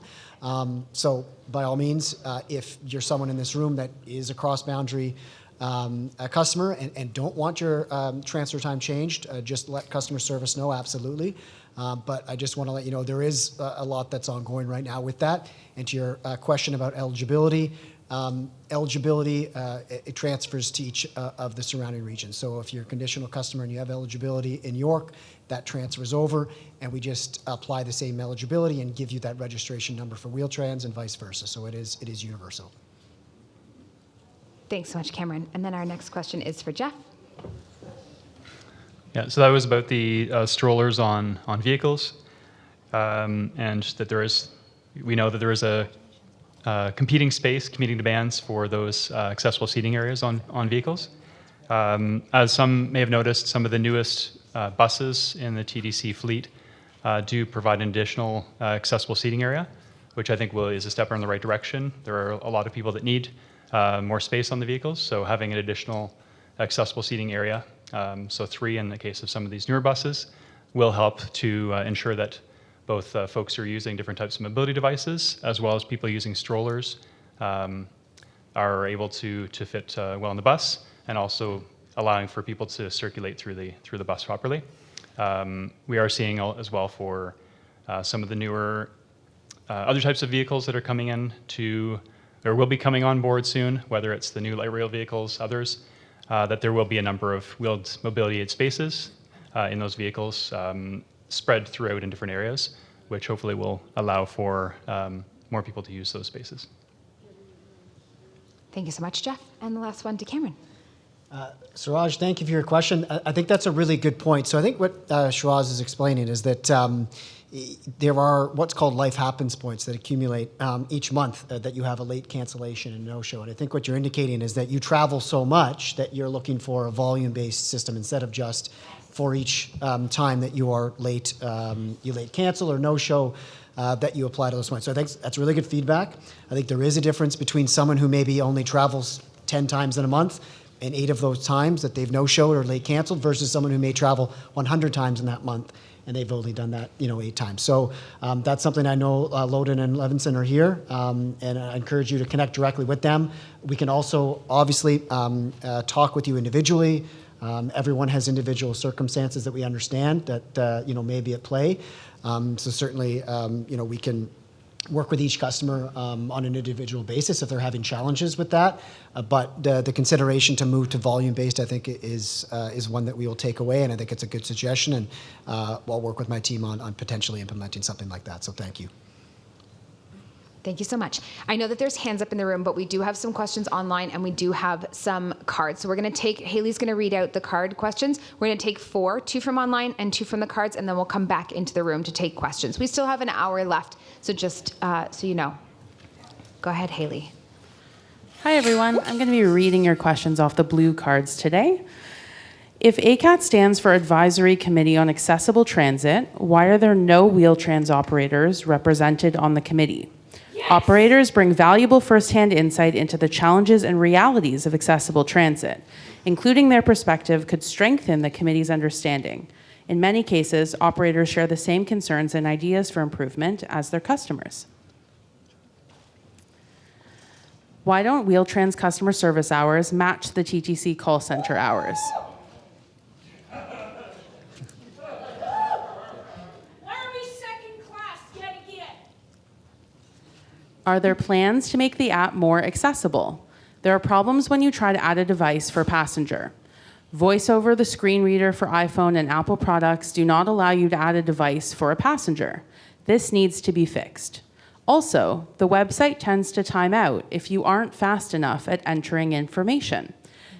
So by all means, if you're someone in this room that is a cross-boundary customer and don't want your transfer time changed, just let customer service know, absolutely. But I just want to let you know there is a lot that's ongoing right now with that. And to your question about eligibility, it transfers to each of the surrounding regions. So if you're a conditional customer and you have eligibility in York, that transfers over, and we just apply the same eligibility and give you that registration number for Wheel-Trans and vice versa. So it is universal. Thanks so much, Cameron. And then our next question is for Jeff. Yeah, so that was about the strollers on vehicles, and that we know that there is a competing demands for those accessible seating areas on vehicles. As some may have noticed, some of the newest buses in the TTC fleet do provide an additional accessible seating area, which I think is a step in the right direction. There are a lot of people that need more space on the vehicles, so having an additional accessible seating area, so 3 in the case of some of these newer buses, will help to ensure that both folks who are using different types of mobility devices, as well as people using strollers, are able to fit well in the bus, and also allowing for people to circulate through the bus properly. We are seeing as well for some of the newer other types of vehicles that are coming in or will be coming on board soon, whether it's the new light rail vehicles, others, that there will be a number of wheeled mobility aid spaces in those vehicles spread throughout in different areas, which hopefully will allow for more people to use those spaces. Thank you so much, Jeff. And the last one to Cameron. Suraj, thank you for your question. I think that's a really good point. So I think what Shiraz is explaining is that there are what's called life happens points that accumulate each month that you have a late cancellation and no-show. And I think what you're indicating is that you travel so much that you're looking for a volume-based system instead of just for each time that you are late, you late cancel or no-show, that you apply to those points. So I think that's really good feedback. I think there is a difference between someone who maybe only travels 10 times in a month in 8 of those times that they've no-showed or late canceled versus someone who may travel 100 times in that month and they've only done that, 8 times. So that's something I know Loden and Levinson are here, and I encourage you to connect directly with them. We can also obviously talk with you individually. Everyone has individual circumstances that we understand that may be at play. So certainly, we can work with each customer on an individual basis if they're having challenges with that. But the consideration to move to volume-based, I think, is one that we will take away, and I think it's a good suggestion, and I'll work with my team on potentially implementing something like that. So thank you. Thank you so much. I know that there's hands up in the room, but we do have some questions online and we do have some cards. So we're going to Haley's going to read out the card questions. We're going to take 4, 2 from online and 2 from the cards, and then we'll come back into the room to take questions. We still have an hour left, so just so you know. Go ahead, Haley. Hi, everyone. I'm going to be reading your questions off the blue cards today. If ACAT stands for Advisory Committee on Accessible Transit, why are there no Wheel-Trans operators represented on the committee? Operators bring valuable firsthand insight into the challenges and realities of accessible transit. Including their perspective could strengthen the committee's understanding. In many cases, operators share the same concerns and ideas for improvement as their customers. Why don't Wheel-Trans customer service hours match the TTC call center hours? Are there plans to make the app more accessible? There are problems when you try to add a device for a passenger. Voice over the screen reader for iPhone and Apple products do not allow you to add a device for a passenger. This needs to be fixed. Also, the website tends to time out if you aren't fast enough at entering information.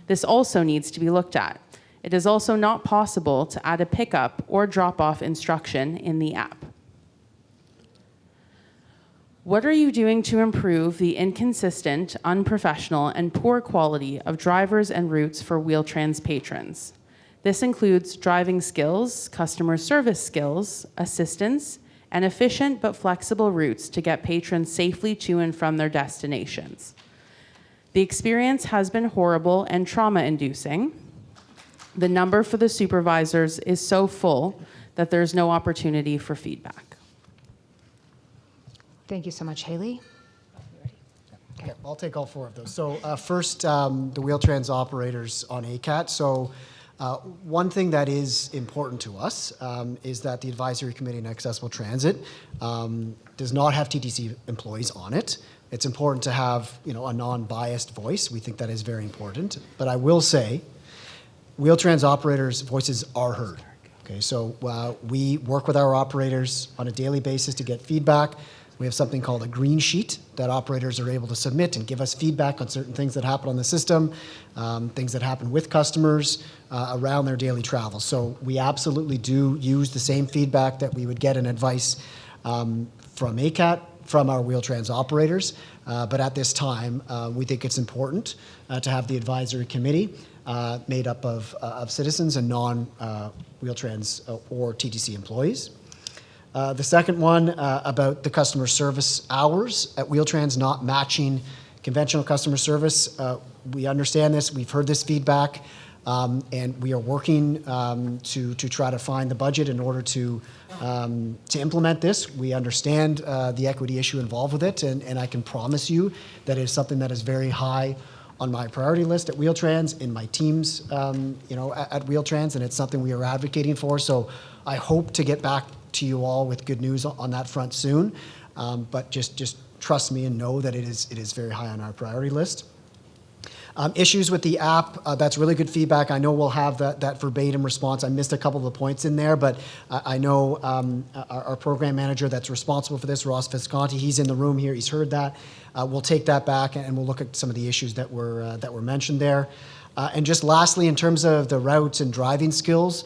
This also needs to be looked at. It is also not possible to add a pickup or drop-off instruction in the app. What are you doing to improve the inconsistent, unprofessional, and poor quality of drivers and routes for Wheel-Trans patrons? This includes driving skills, customer service skills, assistance, and efficient but flexible routes to get patrons safely to and from their destinations. The experience has been horrible and trauma-inducing. The number for the supervisors is so full that there's no opportunity for feedback. Thank you so much, Haley. Okay, I'll take all 4 of those. So first, the Wheel-Trans operators on ACAT. So one thing that is important to us is that the Advisory Committee on Accessible Transit does not have TTC employees on it. It's important to have a non-biased voice. We think that is very important. But I will say, Wheel-Trans operators' voices are heard. Okay, so we work with our operators on a daily basis to get feedback. We have something called a green sheet that operators are able to submit and give us feedback on certain things that happen on the system, things that happen with customers around their daily travel. So we absolutely do use the same feedback that we would get in advice from ACAT, from our Wheel-Trans operators. But at this time, we think it's important to have the advisory committee made up of citizens and non-Wheel-Trans or TTC employees. The second one about the customer service hours at Wheel-Trans not matching conventional customer service. We understand this. We've heard this feedback, and we are working to try to find the budget in order to implement this. We understand the equity issue involved with it, and I can promise you that it is something that is very high on my priority list at Wheel-Trans, in my teams, at Wheel-Trans, and it's something we are advocating for. So I hope to get back to you all with good news on that front soon. But just trust me and know that it is very high on our priority list. Issues with the app, that's really good feedback. I know we'll have that verbatim response. I missed a couple of the points in there, but I know our program manager that's responsible for this, Ross Visconti, he's in the room here, he's heard that. We'll take that back and we'll look at some of the issues that were mentioned there. And just lastly, in terms of the routes and driving skills,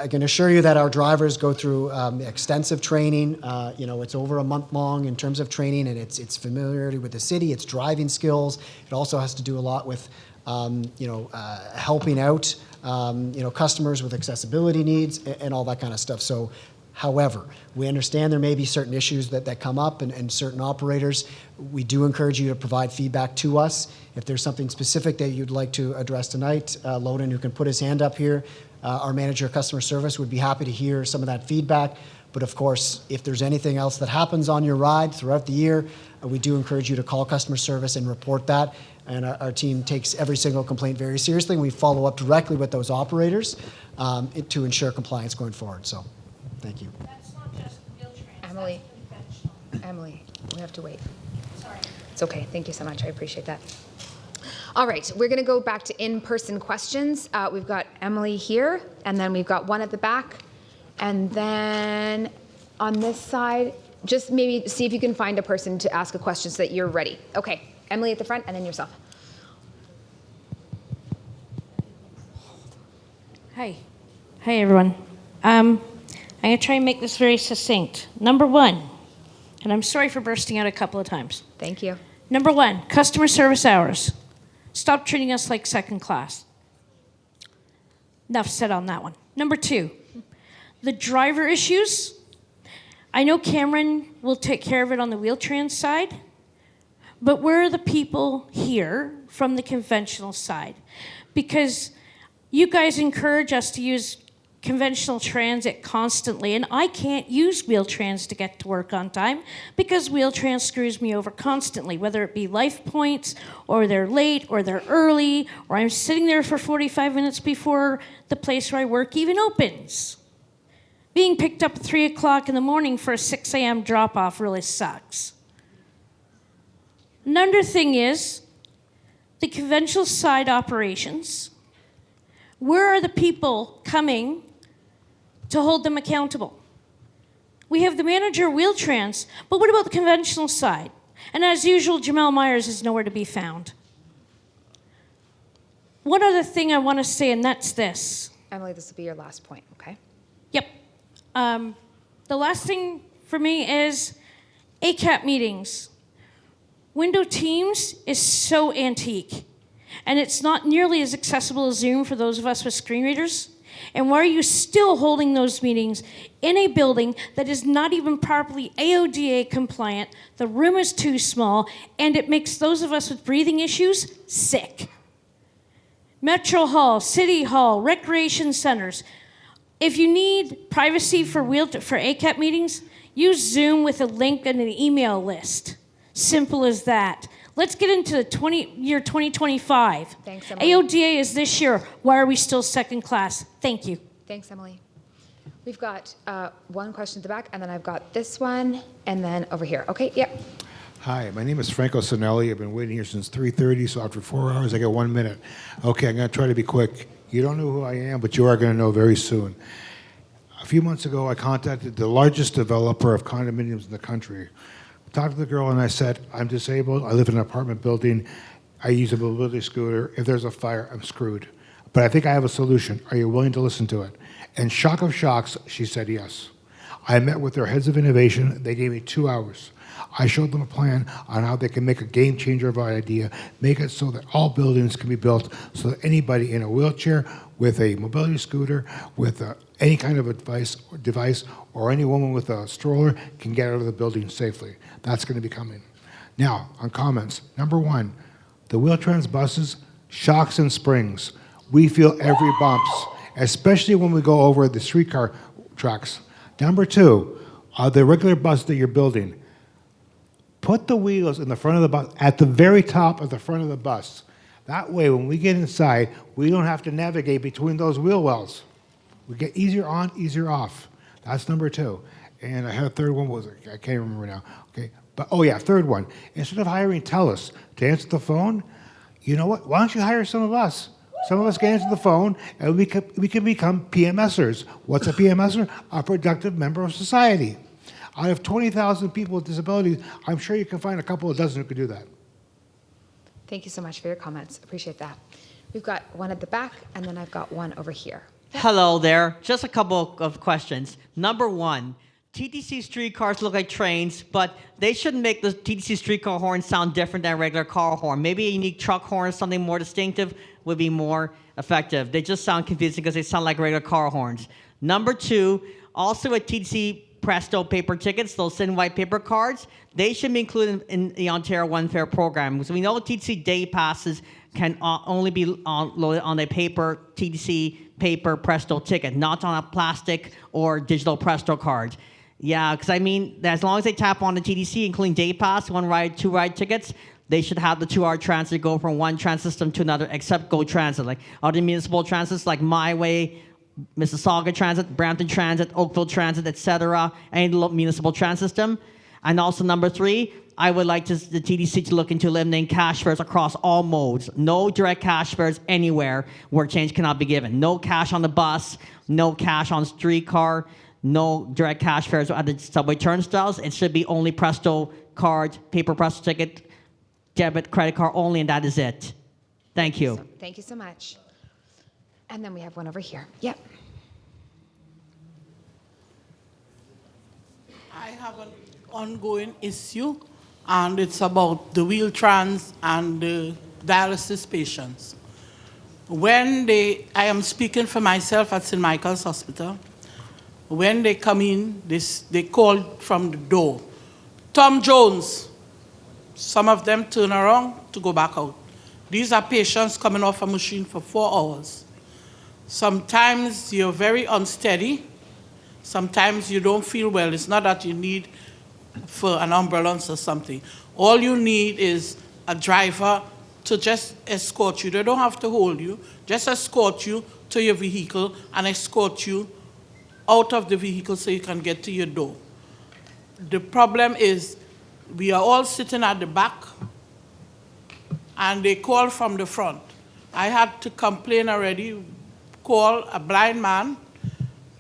I can assure you that our drivers go through extensive training. It's over a month long in terms of training, and it's familiarity with the city, it's driving skills. It also has to do a lot with, helping out, customers with accessibility needs and all that kind of stuff. So However, we understand there may be certain issues that come up and certain operators. We do encourage you to provide feedback to us. If there's something specific that you'd like to address tonight, Loden, who can put his hand up here, our manager of customer service would be happy to hear some of that feedback. But of course, if there's anything else that happens on your ride throughout the year, we do encourage you to call customer service and report that. And our team takes every single complaint very seriously, and we follow up directly with those operators to ensure compliance going forward. So, thank you. That's not just Wheel-Trans. Emily. Emily, we have to wait. Sorry. It's okay. Thank you so much. I appreciate that. All right, we're going to go back to in-person questions. We've got Emily here, and then we've got one at the back. And then on this side, just maybe see if you can find a person to ask a question so that you're ready. Okay, Emily at the front, and then yourself. Hi. Hi, everyone. I'm going to try and make this very succinct. Number one, and I'm sorry for bursting out a couple of times. Thank you. Number one, customer service hours. Stop treating us like second class. Enough said on that one. Number two, the driver issues. I know Cameron will take care of it on the Wheel-Trans side, but where are the people here from the conventional side? Because you guys encourage us to use conventional transit constantly, and I can't use Wheel-Trans to get to work on time because Wheel-Trans screws me over constantly, whether it be life points, or they're late, or they're early, or I'm sitting there for 45 minutes before the place where I work even opens. Being picked up at 3 o'clock in the morning for a 6 a.m. drop-off really sucks. Another thing is the conventional side operations. Where are the people coming to hold them accountable? We have the manager of Wheel-Trans, but what about the conventional side? And as usual, Jamel Myers is nowhere to be found. One other thing I want to say, and that's this. Emily, this will be your last point, okay? Yep. The last thing for me is ACAT meetings. Window Teams is so antique, and it's not nearly as accessible as Zoom for those of us with screen readers. And why are you still holding those meetings in a building that is not even properly AODA compliant? The room is too small, and it makes those of us with breathing issues sick. Metro Hall, City Hall, recreation centers. If you need privacy for ACAT meetings, use Zoom with a link and an email list. Simple as that. Let's get into the year 2025. Thanks, Emily. AODA is this year. Why are we still second class? Thank you. Thanks, Emily. We've got one question at the back, and then I've got this one, and then over here. Okay, yep. Hi, my name is Franco Sinelli. I've been waiting here since 3:30, so after 4 hours, I get 1 minute. Okay, I'm going to try to be quick. You don't know who I am, but you are going to know very soon. A few months ago, I contacted the largest developer of condominiums in the country. I talked to the girl, and I said, I'm disabled. I live in an apartment building. I use a mobility scooter. If there's a fire, I'm screwed. But I think I have a solution. Are you willing to listen to it? And shock of shocks, she said yes. I met with their heads of innovation. They gave me 2 hours. I showed them a plan on how they can make a game changer of our idea, make it so that all buildings can be built so that anybody in a wheelchair, with a mobility scooter, with any kind of device, or any woman with a stroller can get out of the building safely. That's going to be coming. Now, on comments. Number one, the Wheel-Trans buses, shocks and springs. We feel every bumps, especially when we go over the streetcar tracks. Number two, the regular bus that you're building. Put the wheels in the front of the bus, at the very top of the front of the bus. That way, when we get inside, we don't have to navigate between those wheel wells. We get easier on, easier off. That's number two. And I had a third one. What was it? I can't remember now. Okay, but oh yeah, third one. Instead of hiring TELUS to answer the phone, you know what? Why don't you hire some of us? Some of us can answer the phone, and we can become PMSers. What's a PMSer? A productive member of society. Out of 20,000 people with disabilities, I'm sure you can find a couple of dozen who could do that. Thank you so much for your comments. Appreciate that. We've got one at the back, and then I've got one over here. Hello there. Just a couple of questions. Number one, TTC streetcars look like trains, but they shouldn't make the TTC streetcar horn sound different than a regular car horn. Maybe a unique truck horn, something more distinctive, would be more effective. They just sound confusing because they sound like regular car horns. Number two, also with TTC Presto paper tickets, those thin white paper cards, they should be included in the Ontario One Fare program. So we know TTC day passes can only be loaded on a paper TTC paper Presto ticket, not on a plastic or digital Presto card. Yeah, because I mean, as long as they tap on the TTC, including day pass, one ride, two ride tickets, they should have the 2-hour transit go from one transit system to another, except GO Transit. Like other municipal transits like My Way, Mississauga Transit, Brampton Transit, Oakville Transit, etc., any municipal transit system. And also number three, I would like the TTC to look into eliminating cash fares across all modes. No direct cash fares anywhere where change cannot be given. No cash on the bus, no cash on streetcar, no direct cash fares at the subway turnstiles. It should be only Presto card, paper Presto ticket, debit, credit card only, and that is it. Thank you. Thank you so much. And then we have one over here. Yep. I have an ongoing issue, and it's about the wheel-trans and the dialysis patients. I am speaking for myself at St. Michael's Hospital. When they come in, they call from the door, Tom Jones. Some of them turn around to go back out. These are patients coming off a machine for 4 hours. Sometimes you're very unsteady. Sometimes you don't feel well. It's not that you need for an ambulance or something. All you need is a driver to just escort you. They don't have to hold you. Just escort you to your vehicle and escort you out of the vehicle so you can get to your door. The problem is we are all sitting at the back and they call from the front. I had to complain already, call a blind man.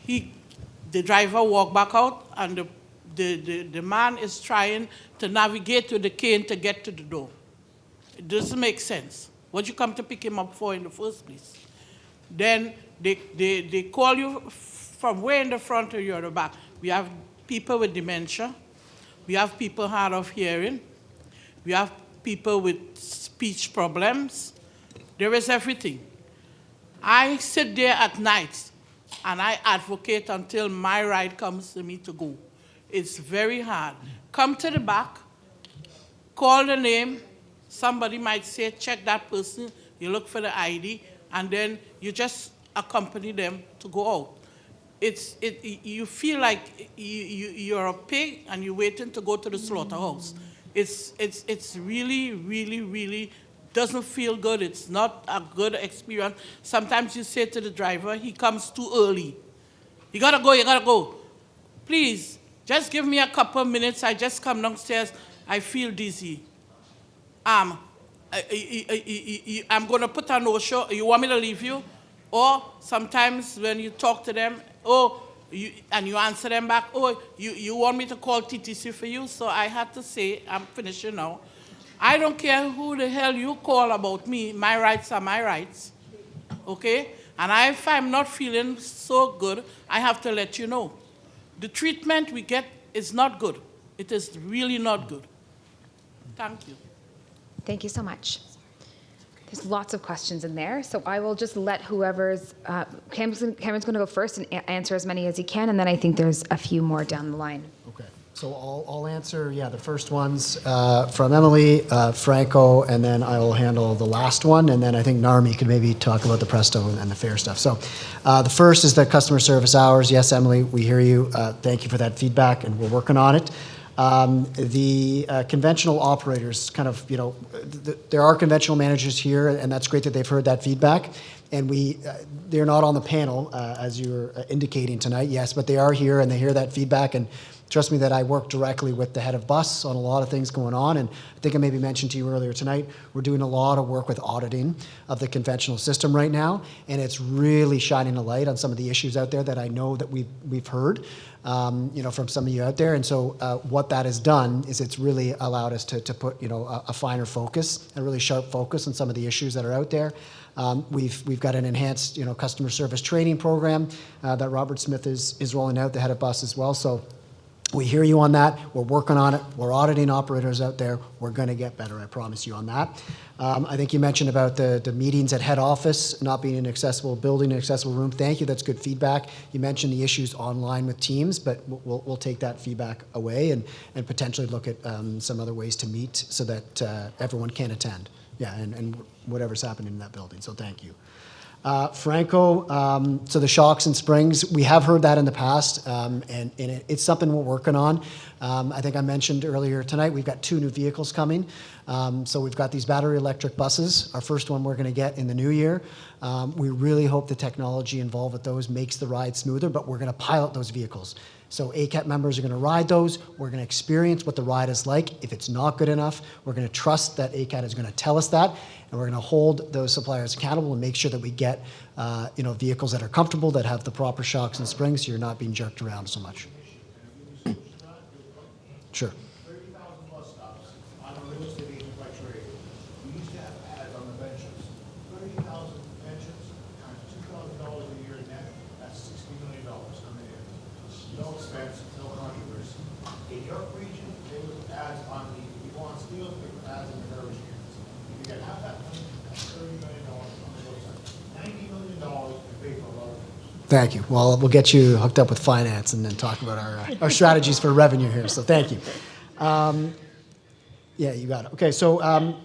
The driver walked back out and the man is trying to navigate with the cane to get to the door. It doesn't make sense. What you come to pick him up for in the first place? Then they call you from way in the front or you're the back. We have people with dementia. We have people hard of hearing. We have people with speech problems. There is everything. I sit there at night and I advocate until my ride comes to me to go. It's very hard. Come to the back, call the name. Somebody might say, check that person. You look for the ID, and then you just accompany them to go out. You feel like you're a pig and you're waiting to go to the slaughterhouse. It's really, really, really doesn't feel good. It's not a good experience. Sometimes you say to the driver, he comes too early. You gotta go, you gotta go. Please, just give me a couple of minutes. I just come downstairs. I feel dizzy. I'm gonna put a no-show. You want me to leave you? Or sometimes when you talk to them, and you answer them back, you want me to call TTC for you? So I had to say, I'm finishing now. I don't care who the hell you call about me. My rights are my rights, okay? And if I'm not feeling so good, I have to let you know. The treatment we get is not good. It is really not good. Thank you. Thank you so much. There's lots of questions in there, so I will just let whoever's, Cameron's going to go first and answer as many as he can, and then I think there's a few more down the line. Okay, so I'll answer, the first ones from Emily, Franco, and then I will handle the last one, and then I think Narmi could maybe talk about the Presto and the fare stuff. So the first is the customer service hours. Yes, Emily, we hear you. Thank you for that feedback, and we're working on it. The conventional operators there are conventional managers here, and that's great that they've heard that feedback. And they're not on the panel, as you're indicating tonight, yes, but they are here and they hear that feedback. And trust me that I work directly with the head of bus on a lot of things going on. And I think I maybe mentioned to you earlier tonight, we're doing a lot of work with auditing of the conventional system right now. And it's really shining a light on some of the issues out there that I know that we've heard. From some of you out there. And so what that has done is it's really allowed us to put, a finer focus, a really sharp focus on some of the issues that are out there. We've got an enhanced, customer service training program that Robert Smith is rolling out, the head of bus as well. So We hear you on that. We're working on it. We're auditing operators out there. We're going to get better, I promise you on that. I think you mentioned about the meetings at head office not being an accessible building, an accessible room. Thank you. That's good feedback. You mentioned the issues online with Teams, but we'll take that feedback away and potentially look at some other ways to meet so that everyone can attend. Yeah, and whatever's happening in that building. So thank you. Franco, so the shocks and springs, we have heard that in the past, and it's something we're working on. I think I mentioned earlier tonight, we've got 2 new vehicles coming. So we've got these battery electric buses. Our first one we're going to get in the new year. We really hope the technology involved with those makes the ride smoother, but we're going to pilot those vehicles. So ACAT members are going to ride those. We're going to experience what the ride is like. If it's not good enough, we're going to trust that ACAT is going to tell us that, and we're going to hold those suppliers accountable and make sure that we get vehicles that are comfortable, that have the proper shocks and springs, so you're not being jerked around so much. Sure. 30,000 bus stops. I'm a real estate agent by trade. We used to have ads on the benches. 30,000 benches times $2,000 a year net, that's $60 million coming in. No expense, no controversy. In your region, they would put ads on the, if you go on steel, they put ads in the garbage cans. If you get half that money, that's $30 million on the website. $90 million to pay for a lot of things. Thank you. Well, we'll get you hooked up with finance and then talk about our strategies for revenue here. So thank you. Yeah, you got it. Okay, so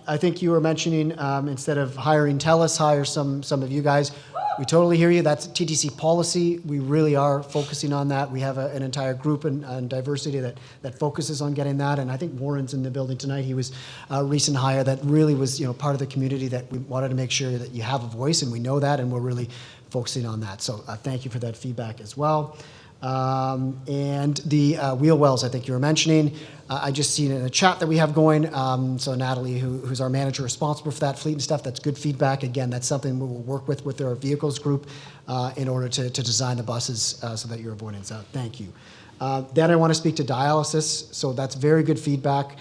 I think you were mentioning instead of hiring TELUS, hire some of you guys. We totally hear you. That's TTC policy. We really are focusing on that. We have an entire group and diversity that focuses on getting that. And I think Warren's in the building tonight. He was a recent hire that really was part of the community that we wanted to make sure that you have a voice, and we know that, and we're really focusing on that. So thank you for that feedback as well. And the wheel wells, I think you were mentioning. I just seen in a chat that we have going. So Natalie, who's our manager responsible for that fleet and stuff, that's good feedback. Again, that's something we will work with our vehicles group in order to design the buses so that you're avoiding that. Thank you. Then I want to speak to dialysis. So that's very good feedback.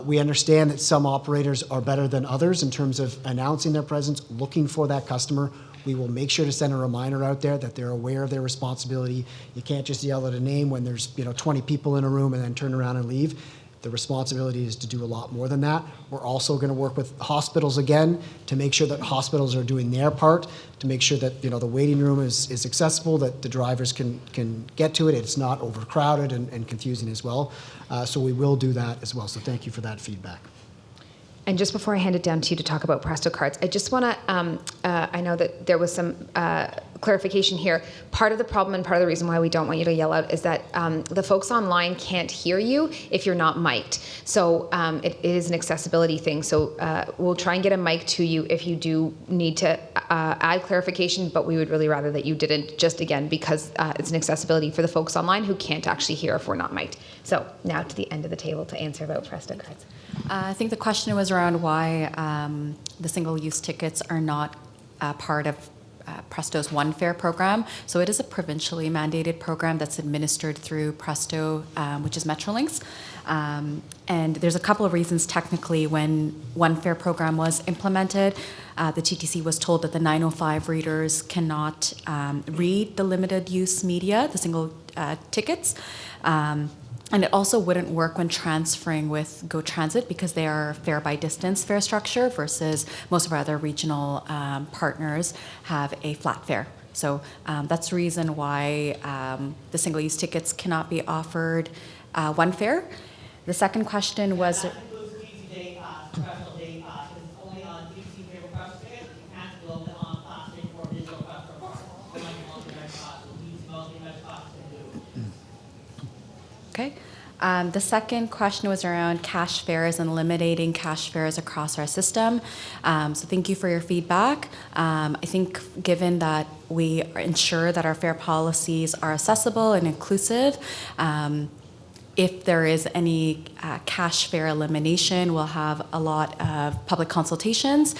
We understand that some operators are better than others in terms of announcing their presence, looking for that customer. We will make sure to send a reminder out there that they're aware of their responsibility. You can't just yell at a name when there's 20 people in a room and then turn around and leave. The responsibility is to do a lot more than that. We're also going to work with hospitals again to make sure that hospitals are doing their part, to make sure that the waiting room is accessible, that the drivers can get to it. It's not overcrowded and confusing as well. So we will do that as well. So thank you for that feedback. And just before I hand it down to you to talk about Presto cards, I just want to, I know that there was some clarification here. Part of the problem and part of the reason why we don't want you to yell out is that the folks online can't hear you if you're not mic'd. So it is an accessibility thing. So we'll try and get a mic to you if you do need to add clarification, but we would really rather that you didn't, just again, because it's an accessibility for the folks online who can't actually hear if we're not mic'd. So now to the end of the table to answer about Presto cards. I think the question was around why the single-use tickets are not part of Presto's One Fare program. So it is a provincially mandated program that's administered through Presto, which is Metrolinx. And there's a couple of reasons technically when One Fare program was implemented. The TTC was told that the 905 readers cannot read the limited use media, the single tickets. And it also wouldn't work when transferring with Go Transit because they are fare by distance fare structure versus most of our other regional partners have a flat fare. So that's the reason why the single-use tickets cannot be offered One Fare. The second question was... Okay. The second question was around cash fares and eliminating cash fares across our system. So thank you for your feedback. I think given that we ensure that our fare policies are accessible and inclusive, if there is any cash fare elimination, we'll have a lot of public consultations.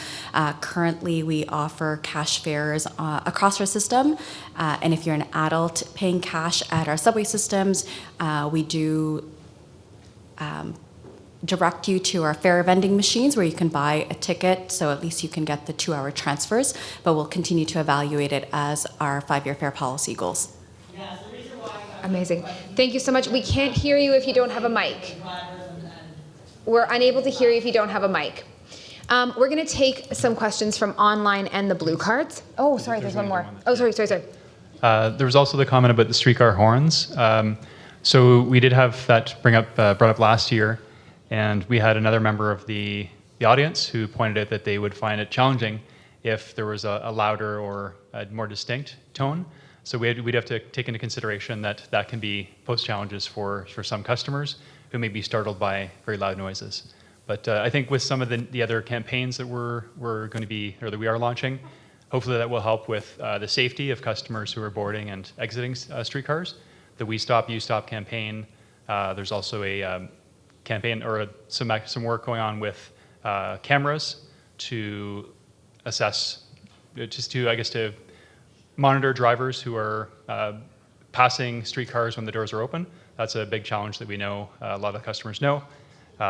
Currently, we offer cash fares across our system. And if you're an adult paying cash at our subway systems, we do direct you to our fare vending machines where you can buy a ticket, so at least you can get the 2-hour transfers. But we'll continue to evaluate it as our 5-year fare policy goals. Yes, the reason why Amazing. Thank you so much. We can't hear you if you don't have a mic. We're unable to hear you if you don't have a mic. We're going to take some questions from online and the blue cards. Oh, sorry, there's one more. Oh, sorry. There was also the comment about the streetcar horns. So we did have that brought up last year, and we had another member of the audience who pointed out that they would find it challenging if there was a louder or a more distinct tone. So we'd have to take into consideration that can pose challenges for some customers who may be startled by very loud noises. But I think with some of the other campaigns that that we are launching, hopefully that will help with the safety of customers who are boarding and exiting streetcars. The We Stop, You Stop campaign. There's also a campaign or some work going on with cameras to assess, to monitor drivers who are passing streetcars when the doors are open. That's a big challenge that we know a lot of customers know.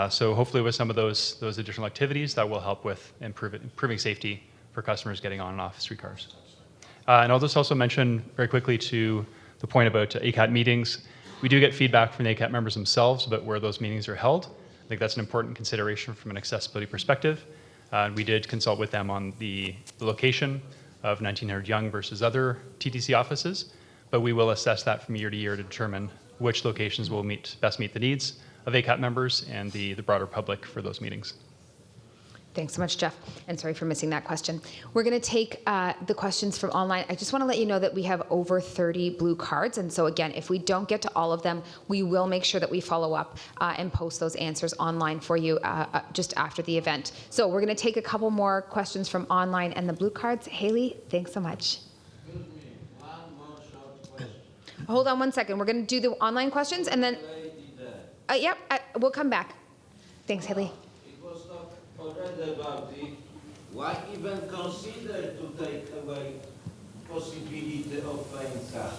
So hopefully with some of those additional activities, that will help with improving safety for customers getting on and off streetcars. And I'll just also mention very quickly to the point about ACAT meetings. We do get feedback from the ACAT members themselves about where those meetings are held. I think that's an important consideration from an accessibility perspective. We did consult with them on the location of 1900 Yonge versus other TTC offices, but we will assess that from year to year to determine which locations will best meet the needs of ACAT members and the broader public for those meetings. Thanks so much, Jeff. And sorry for missing that question. We're going to take the questions from online. I just want to let you know that we have over 30 blue cards. And so again, if we don't get to all of them, we will make sure that we follow up and post those answers online for you just after the event. So we're going to take a couple more questions from online and the blue cards. Haley, thanks so much. Hold on one second. We're going to do the online questions and then... we'll come back. Thanks, Haley. Already about it, why even consider to take away possibility of paying cash?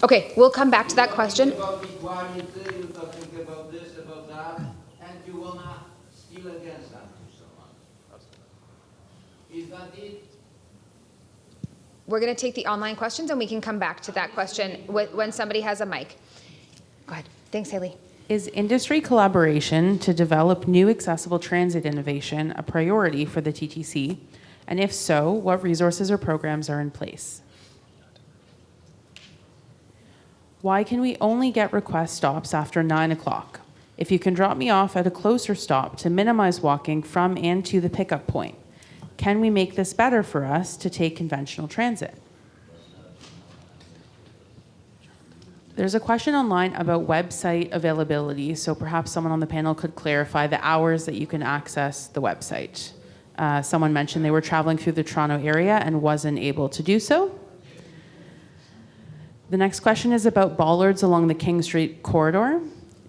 Okay, we'll come back to that question. You're talking about equality, you're talking about this, about that, and you want to steal against that to someone. Is that it? We're going to take the online questions and we can come back to that question when somebody has a mic. Go ahead. Thanks, Haley. Is industry collaboration to develop new accessible transit innovation a priority for the TTC? And if so, what resources or programs are in place? Why can we only get request stops after 9 o'clock? If you can drop me off at a closer stop to minimize walking from and to the pickup point, can we make this better for us to take conventional transit? There's a question online about website availability, so perhaps someone on the panel could clarify the hours that you can access the website. Someone mentioned they were traveling through the Toronto area and wasn't able to do so. The next question is about bollards along the King Street corridor.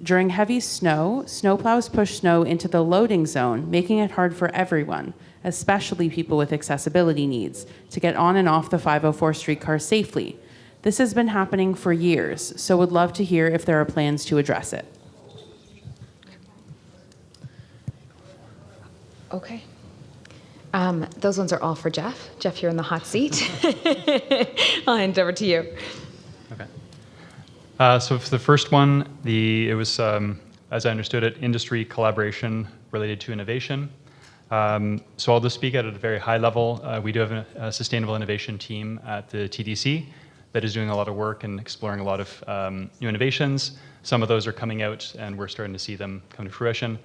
During heavy snow, snowplows push snow into the loading zone, making it hard for everyone, especially people with accessibility needs, to get on and off the 504 streetcar safely. This has been happening for years, so would love to hear if there are plans to address it. Okay. Those ones are all for Jeff. Jeff, you're in the hot seat. I'll hand it over to you. Okay. So for the first one, it was, as I understood it, industry collaboration related to innovation. So I'll just speak at a very high level. We do have a sustainable innovation team at the TTC that is doing a lot of work and exploring a lot of new innovations. Some of those are coming out and we're starting to see them come to fruition.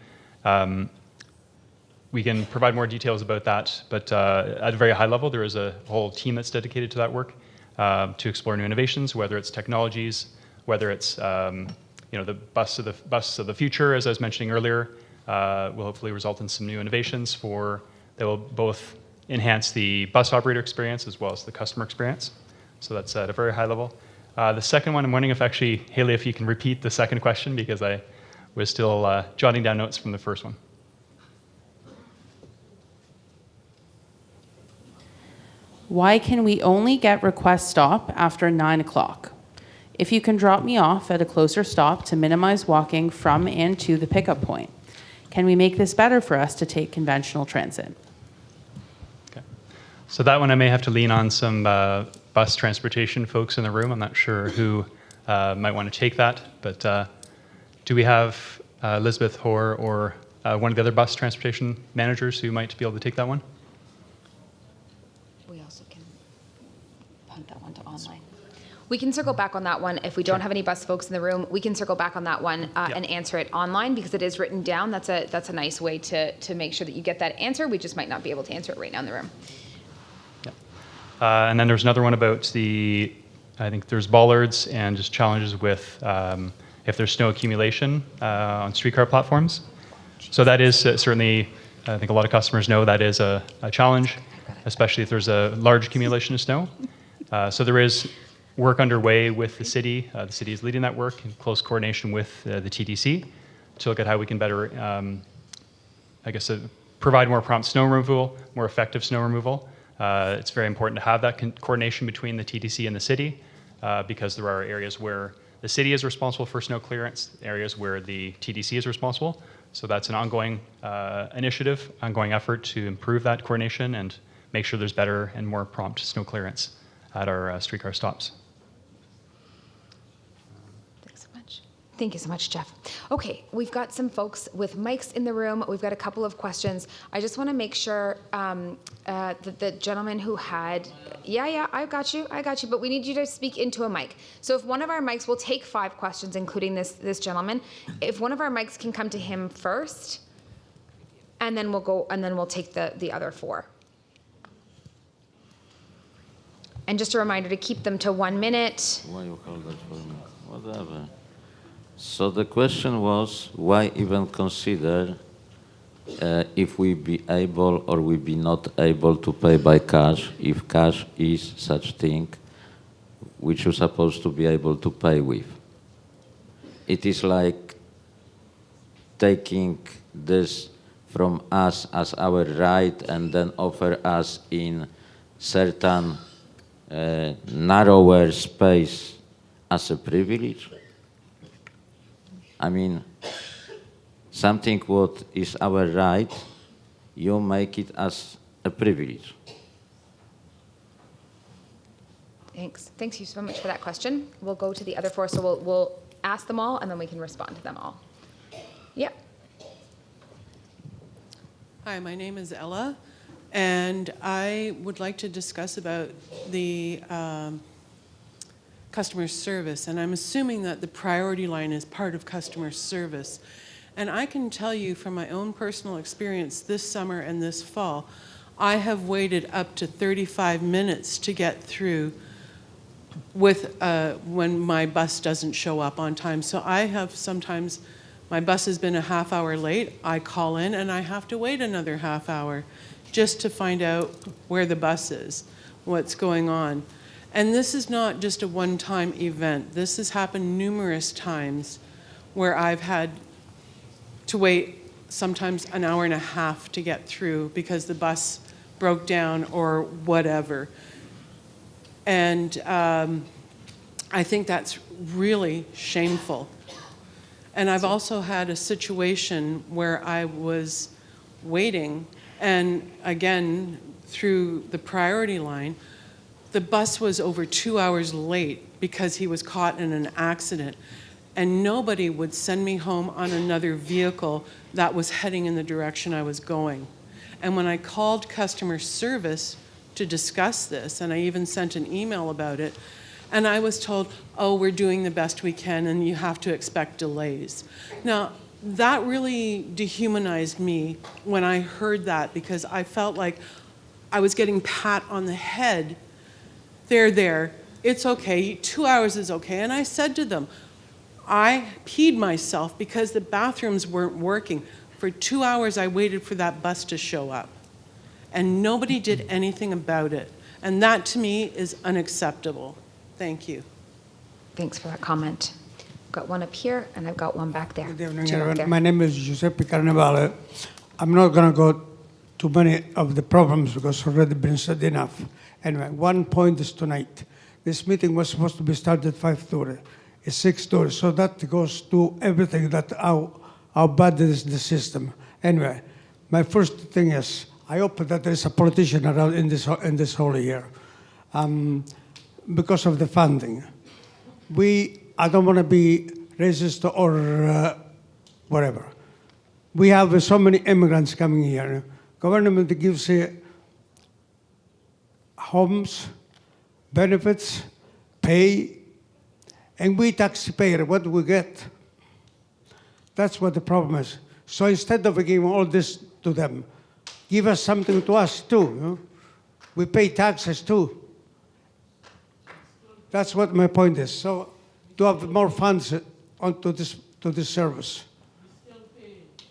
We can provide more details about that, but at a very high level, there is a whole team that's dedicated to that work to explore new innovations, whether it's technologies, whether it's the bus of the future, as I was mentioning earlier, will hopefully result in some new innovations that will both enhance the bus operator experience as well as the customer experience. So that's at a very high level. The second one, I'm wondering if actually, Haley, if you can repeat the second question because I was still jotting down notes from the first one. Why can we only get request stop after 9 o'clock? If you can drop me off at a closer stop to minimize walking from and to the pickup point, can we make this better for us to take conventional transit? Okay. So that one I may have to lean on some bus transportation folks in the room. I'm not sure who might want to take that. But do we have Elizabeth Hoare or one of the other bus transportation managers who might be able to take that one? We also can punt that one to online. We can circle back on that one. If we don't have any bus folks in the room, we can circle back on that one and answer it online because it is written down. That's a nice way to make sure that you get that answer. We just might not be able to answer it right now in the room. And then there's another one about I think there's bollards and just challenges with if there's snow accumulation on streetcar platforms. So that is certainly, I think a lot of customers know that is a challenge, especially if there's a large accumulation of snow. So there is work underway with the city. The city is leading that work in close coordination with the TTC to look at how we can better, provide more prompt snow removal, more effective snow removal. It's very important to have that coordination between the TTC and the city because there are areas where the city is responsible for snow clearance, areas where the TTC is responsible. So that's an ongoing initiative, ongoing effort to improve that coordination and make sure there's better and more prompt snow clearance at our streetcar stops. Thank you so much, Jeff. Okay, we've got some folks with mics in the room. We've got a couple of questions. I just want to make sure that the gentleman who had, I got you, but we need you to speak into a mic. So if one of our mics, we'll take 5 questions, including this gentleman. If one of our mics can come to him first, and then we'll take the other 4. And just a reminder to keep them to 1 minute. Why you hold that for me? Whatever. So the question was, why even consider if we be able or we be not able to pay by cash, if cash is such thing which you're supposed to be able to pay with. It is like taking this from us as our right and then offer us in certain narrower space as a privilege. I mean, something what is our right, you make it as a privilege. Thanks. Thanks you so much for that question. We'll go to the other 4, so we'll ask them all, and then we can respond to them all. Yeah. Hi, my name is Ella, and I would like to discuss about the customer service, and I'm assuming that the priority line is part of customer service. And I can tell you from my own personal experience this summer and this fall, I have waited up to 35 minutes to get through with when my bus doesn't show up on time. So I have sometimes, my bus has been a half hour late, I call in and I have to wait another half hour just to find out where the bus is, what's going on. And this is not just a one-time event. This has happened numerous times where I've had to wait sometimes an hour and a half to get through because the bus broke down or whatever. And I think that's really shameful. And I've also had a situation where I was waiting, and again, through the priority line, the bus was over 2 hours late because he was caught in an accident, and nobody would send me home on another vehicle that was heading in the direction I was going. And when I called customer service to discuss this, and I even sent an email about it, and I was told, oh, we're doing the best we can and you have to expect delays. Now, that really dehumanized me when I heard that because I felt like I was getting pat on the head. There, it's okay, 2 hours is okay. And I said to them, I peed myself because the bathrooms weren't working. For 2 hours I waited for that bus to show up. And nobody did anything about it. And that to me is unacceptable. Thank you. Thanks for that comment. I've got one up here and I've got one back there. Good evening, everyone. My name is Giuseppe Carnevale. I'm not going to go to many of the problems because already been said enough. Anyway, one point is tonight. This meeting was supposed to be started at 5:30. It's 6:30, so that goes to everything that how bad is the system. Anyway, my first thing is, I hope that there is a politician around in this whole year because of the funding. We I don't want to be racist or whatever. We have so many immigrants coming here. Government gives homes, benefits, pay, and we taxpayer, what do we get? That's what the problem is. So instead of giving all this to them, give us something to us too. You know? We pay taxes too. That's what my point is. So to have more funds onto this service.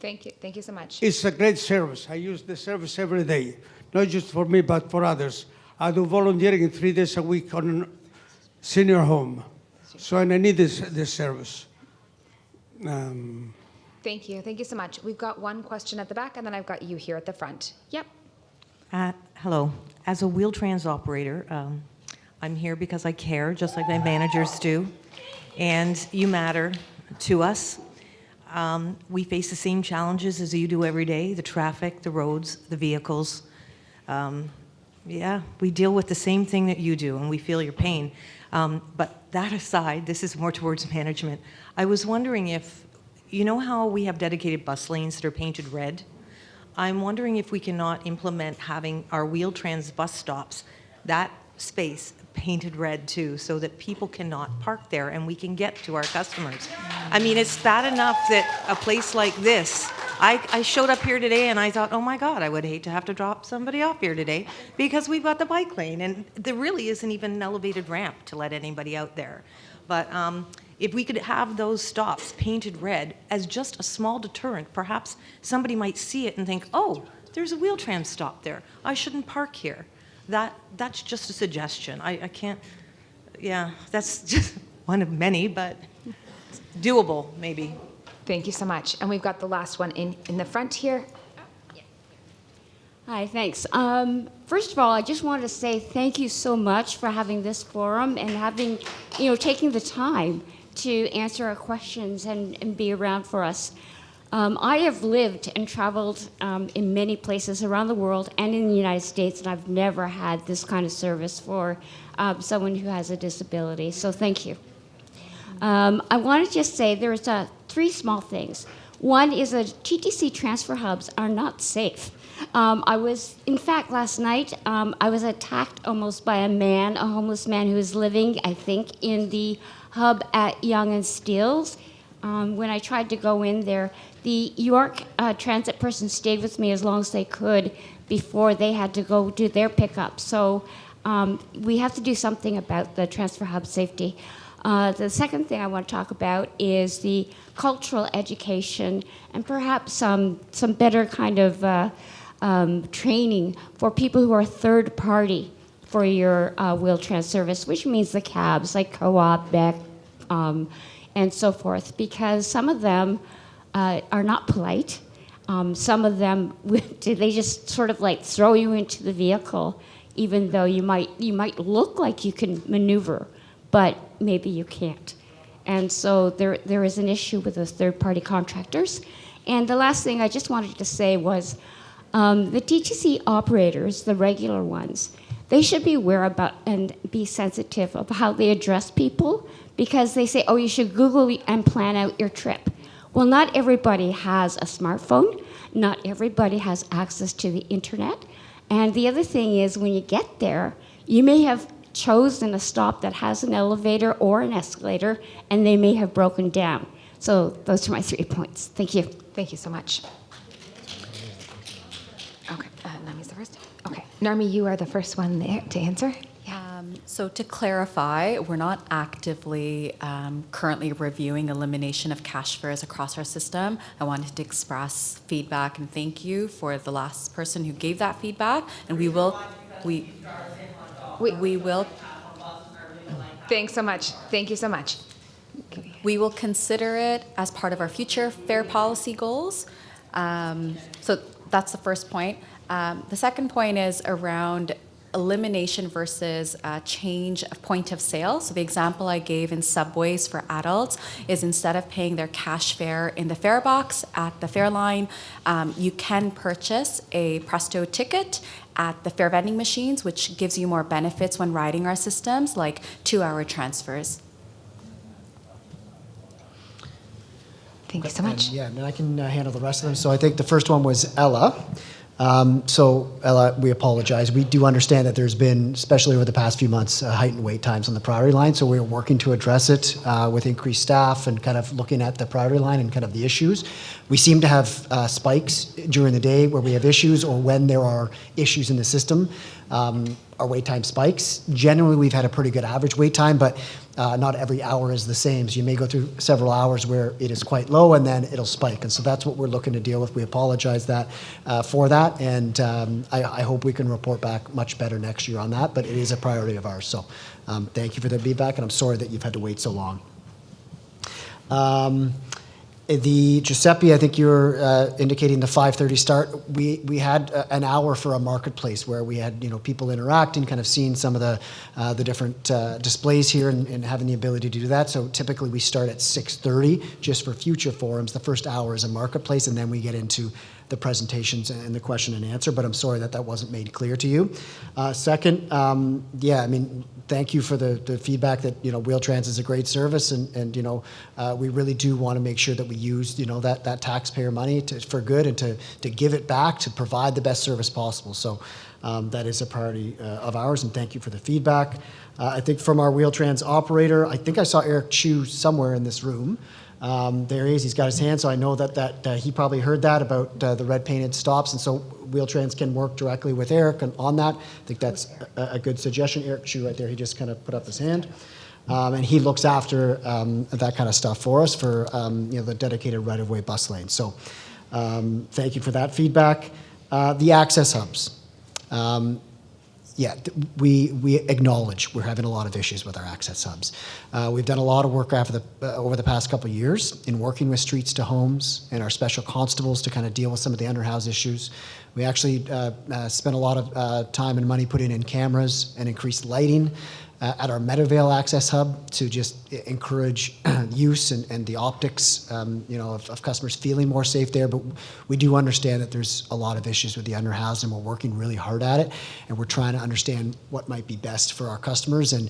Thank you. Thank you so much. It's a great service. I use the service every day, not just for me, but for others. I do volunteering 3 days a week on a senior home. So and I need this service. Thank you. Thank you so much. We've got one question at the back, and then I've got you here at the front. Yep. Hello. As a Wheel-Trans operator, I'm here because I care, just like my managers do, and you matter to us. We face the same challenges as you do every day, the traffic, the roads, the vehicles. Yeah, we deal with the same thing that you do, and we feel your pain. But that aside, this is more towards management. I was wondering if, you know how we have dedicated bus lanes that are painted red? I'm wondering if we cannot implement having our Wheel-Trans bus stops, that space painted red too, so that people cannot park there and we can get to our customers. I mean, it's bad enough that a place like this, I showed up here today and I thought, oh my God, I would hate to have to drop somebody off here today because we've got the bike lane and there really isn't even an elevated ramp to let anybody out there. But if we could have those stops painted red as just a small deterrent, perhaps somebody might see it and think, oh, there's a Wheel-Trans stop there. I shouldn't park here. That's just a suggestion. I can't, yeah, that's just one of many, but doable, maybe. Thank you so much. And we've got the last one in the front here. Hi, thanks. First of all, I just wanted to say thank you so much for having this forum and having, taking the time to answer our questions and be around for us. I have lived and traveled in many places around the world and in the United States, and I've never had this kind of service for someone who has a disability, so thank you. I want to just say there's 3 small things. One is that TTC transfer hubs are not safe. In fact, last night, I was attacked almost by a homeless man who was living, I think, in the hub at Yonge and Steeles. When I tried to go in there, the York transit person stayed with me as long as they could before they had to go do their pickup. So we have to do something about the transfer hub safety. The second thing I want to talk about is the cultural education and perhaps some better kind of training for people who are third party for your Wheel-Trans service, which means the cabs like Co-op, Beck, and so forth, because some of them are not polite. Some of them, they just sort of like throw you into the vehicle, even though you might look like you can maneuver, but maybe you can't. And so there is an issue with those third-party contractors. And the last thing I just wanted to say was the TTC operators, the regular ones, they should be aware about and be sensitive of how they address people, because they say, oh, you should Google and plan out your trip. Well, not everybody has a smartphone. Not everybody has access to the internet. And the other thing is, when you get there, you may have chosen a stop that has an elevator or an escalator, and they may have broken down. So those are my 3 points. Thank you. Thank you so much. Okay, Narmi's the first. Okay, Narmi, you are the first one there to answer. So to clarify, we're not actively currently reviewing elimination of cash fares across our system. I wanted to express feedback and thank you for the last person who gave that feedback, and we will. Thanks so much. Thank you so much. We will consider it as part of our future fare policy goals. So that's the first point. The second point is around elimination versus change of point of sale. So the example I gave in subways for adults is, instead of paying their cash fare in the fare box at the fare line, you can purchase a Presto ticket at the fare vending machines, which gives you more benefits when riding our systems, like 2-hour transfers. Thank you so much. Yeah, and then I can handle the rest of them. So I think the first one was Ella. So Ella, we apologize. We do understand that there's been, especially over the past few months, heightened wait times on the priority line. So we're working to address it with increased staff and kind of looking at the priority line and kind of the issues. We seem to have spikes during the day where we have issues, or when there are issues in the system, our wait time spikes. Generally, we've had a pretty good average wait time, but not every hour is the same. So you may go through several hours where it is quite low and then it'll spike. And so that's what we're looking to deal with. We apologize for that. And I hope we can report back much better next year on that, but it is a priority of ours. So thank you for the feedback, and I'm sorry that you've had to wait so long. The Giuseppe, I think you're indicating the 5:30 start. We had an hour for a marketplace where we had people interacting, kind of seeing some of the different displays here and having the ability to do that. So typically we start at 6:30 just for future forums. The first hour is a marketplace, and then we get into the presentations and the question and answer. But I'm sorry that wasn't made clear to you. Second, thank you for the feedback that Wheel-Trans is a great service, and we really do want to make sure that we use that taxpayer money for good, and to give it back to provide the best service possible. So that is a priority of ours, and thank you for the feedback. I think from our Wheel-Trans operator, I think I saw Eric Chu somewhere in this room. There he is. He's got his hand, so I know that he probably heard that about the red painted stops, and so Wheel-Trans can work directly with Eric on that. I think that's a good suggestion. Eric Chu right there, he just kind of put up his hand. And he looks after that kind of stuff for us for the dedicated right-of-way bus lane. So thank you for that feedback. The access hubs. We acknowledge we're having a lot of issues with our access hubs. We've done a lot of work over the past couple of years in working with Streets to Homes and our special constables to kind of deal with some of the underhouse issues. We actually spent a lot of time and money putting in cameras and increased lighting at our Meadowvale access hub to just encourage use and the optics of customers feeling more safe there. But we do understand that there's a lot of issues with the underhouse, and we're working really hard at it, and we're trying to understand what might be best for our customers. And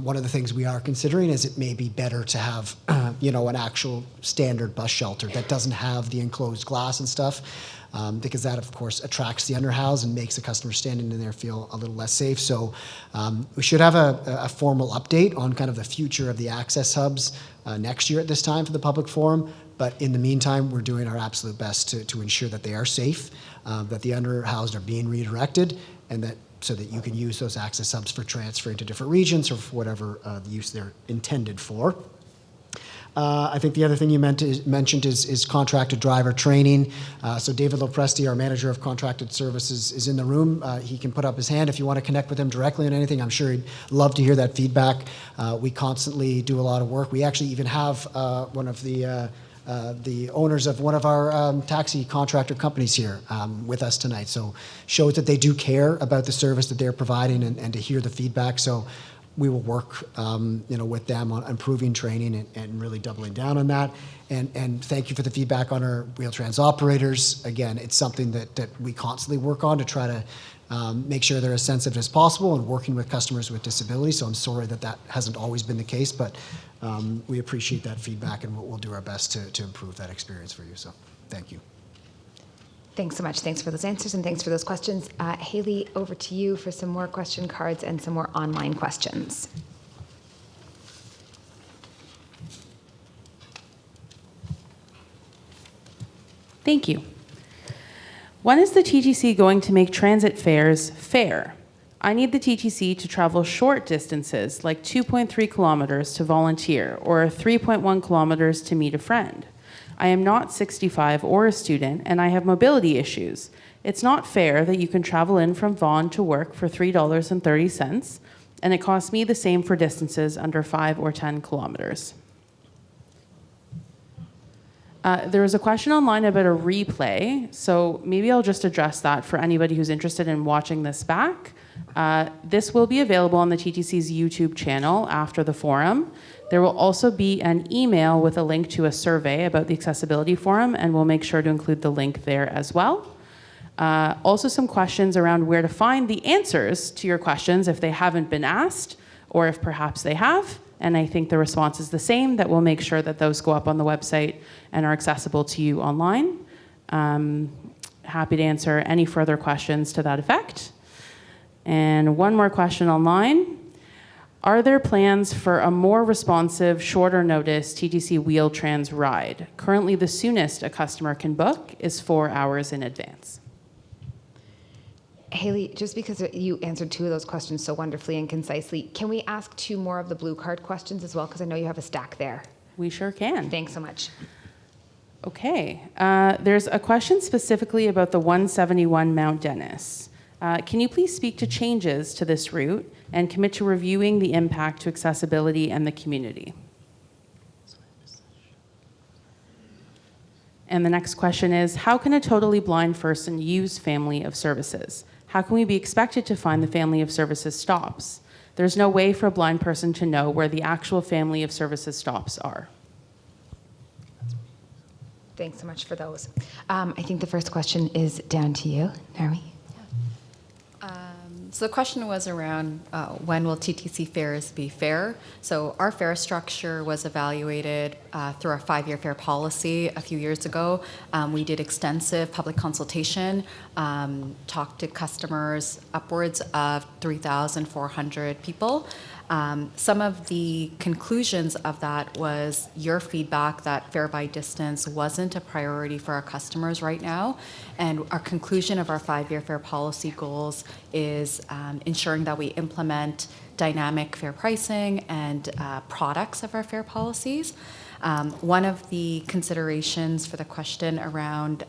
one of the things we are considering is it may be better to have an actual standard bus shelter that doesn't have the enclosed glass and stuff. Because that, of course, attracts the underhouse and makes the customer standing in there feel a little less safe. So we should have a formal update on kind of the future of the access hubs next year at this time for the public forum. But in the meantime, we're doing our absolute best to ensure that they are safe, that the underhoused are being redirected, and so that you can use those access hubs for transferring to different regions or for whatever the use they're intended for. I think the other thing you mentioned is contracted driver training. So David Lopresti, our manager of contracted services, is in the room. He can put up his hand if you want to connect with him directly on anything. I'm sure he'd love to hear that feedback. We constantly do a lot of work. We actually even have one of the owners of one of our taxi contractor companies here with us tonight. So shows that they do care about the service that they're providing and to hear the feedback. So we will work with them on improving training and really doubling down on that. And thank you for the feedback on our Wheel-Trans operators. Again, it's something that we constantly work on to try to make sure they're as sensitive as possible and working with customers with disabilities. So I'm sorry that hasn't always been the case, but we appreciate that feedback, and we'll do our best to improve that experience for you. So thank you. Thanks so much. Thanks for those answers and thanks for those questions. Haley, over to you for some more question cards and some more online questions. Thank you. When is the TTC going to make transit fares fair? I need the TTC to travel short distances, like 2.3 kilometers to volunteer or 3.1 kilometers to meet a friend. I am not 65 or a student, and I have mobility issues. It's not fair that you can travel in from Vaughan to work for $3.30, and it costs me the same for distances under 5 or 10 kilometers. There was a question online about a replay, so maybe I'll just address that for anybody who's interested in watching this back. This will be available on the TTC's YouTube channel after the forum. There will also be an email with a link to a survey about the accessibility forum, and we'll make sure to include the link there as well. Also some questions around where to find the answers to your questions if they haven't been asked, or if perhaps they have. And I think the response is the same, that we'll make sure that those go up on the website and are accessible to you online. Happy to answer any further questions to that effect. And one more question online. Are there plans for a more responsive, shorter notice TTC Wheel-Trans ride? Currently, the soonest a customer can book is 4 hours in advance. Haley, just because you answered 2 of those questions so wonderfully and concisely, can we ask 2 more of the blue card questions as well? Because I know you have a stack there. We sure can. Thanks so much. Okay. There's a question specifically about the 171 Mount Dennis. Can you please speak to changes to this route and commit to reviewing the impact to accessibility and the community? And the next question is, how can a totally blind person use family of services? How can we be expected to find the family of services stops? There's no way for a blind person to know where the actual family of services stops are. Thanks so much for those. I think the first question is down to you, Naomi. So the question was around when will TTC fares be fair? So our fare structure was evaluated through our 5-year fare policy a few years ago. We did extensive public consultation, talked to customers, upwards of 3,400 people. Some of the conclusions of that was your feedback that fare by distance wasn't a priority for our customers right now. And our conclusion of our 5-year fare policy goals is ensuring that we implement dynamic fare pricing and products of our fare policies. One of the considerations for the question around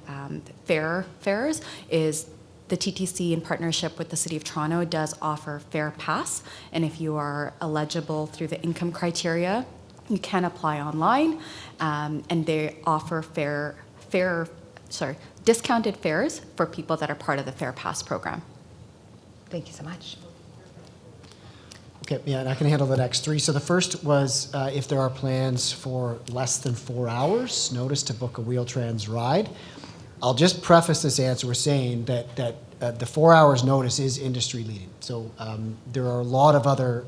fares is the TTC, in partnership with the City of Toronto, does offer Fare Pass, and if you are eligible through the income criteria, you can apply online, and they offer discounted fares for people that are part of the Fare Pass program. Thank you so much. Okay, yeah, and I can handle the next 3. So the first was if there are plans for less than 4 hours notice to book a Wheel-Trans ride. I'll just preface this answer with saying that the 4 hours notice is industry leading. So there are a lot of other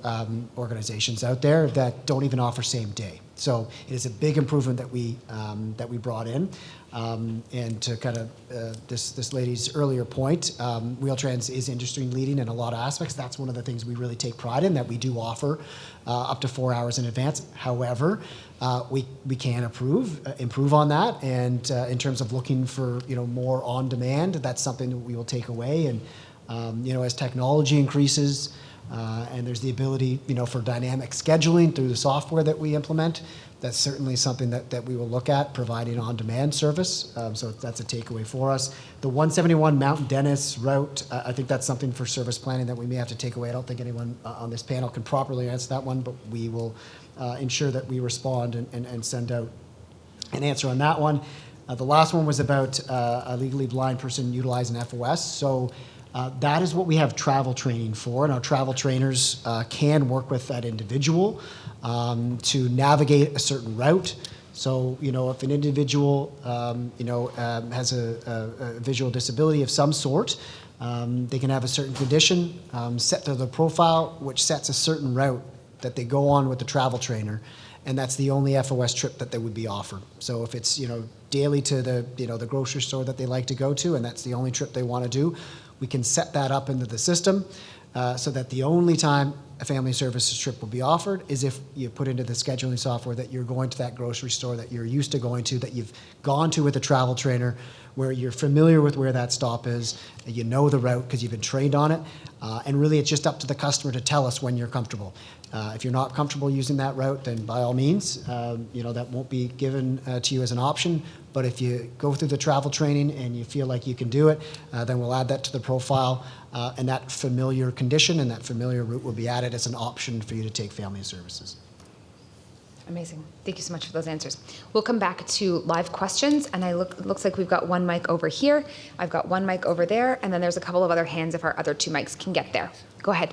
organizations out there that don't even offer same day. So it is a big improvement that we brought in. And to kind of this lady's earlier point, Wheel-Trans is industry leading in a lot of aspects. That's one of the things we really take pride in, that we do offer up to 4 hours in advance. However, we can improve on that, and in terms of looking for more on demand, that's something that we will take away. And as technology increases, and there's the ability for dynamic scheduling through the software that we implement, that's certainly something that we will look at, providing on-demand service. So that's a takeaway for us. The 171 Mount Dennis route, I think that's something for service planning that we may have to take away. I don't think anyone on this panel can properly answer that one, but we will ensure that we respond and send out an answer on that one. The last one was about a legally blind person utilizing FOS. So that is what we have travel training for, and our travel trainers can work with that individual to navigate a certain route. So, if an individual, has a visual disability of some sort, they can have a certain condition set to their profile, which sets a certain route that they go on with the travel trainer, and that's the only FOS trip that they would be offered. So if it's, daily to the grocery store that they like to go to, and that's the only trip they want to do, we can set that up into the system so that the only time a family services trip will be offered is if you put into the scheduling software that you're going to that grocery store that you're used to going to, that you've gone to with a travel trainer, where you're familiar with where that stop is, and you know the route because you've been trained on it. And really, it's just up to the customer to tell us when you're comfortable. If you're not comfortable using that route, then by all means, that won't be given to you as an option. But if you go through the travel training and you feel like you can do it, then we'll add that to the profile, and that familiar condition and that familiar route will be added as an option for you to take family services. Amazing. Thank you so much for those answers. We'll come back to live questions, and it looks like we've got one mic over here. I've got one mic over there, and then there's a couple of other hands if our other 2 mics can get there. Go ahead.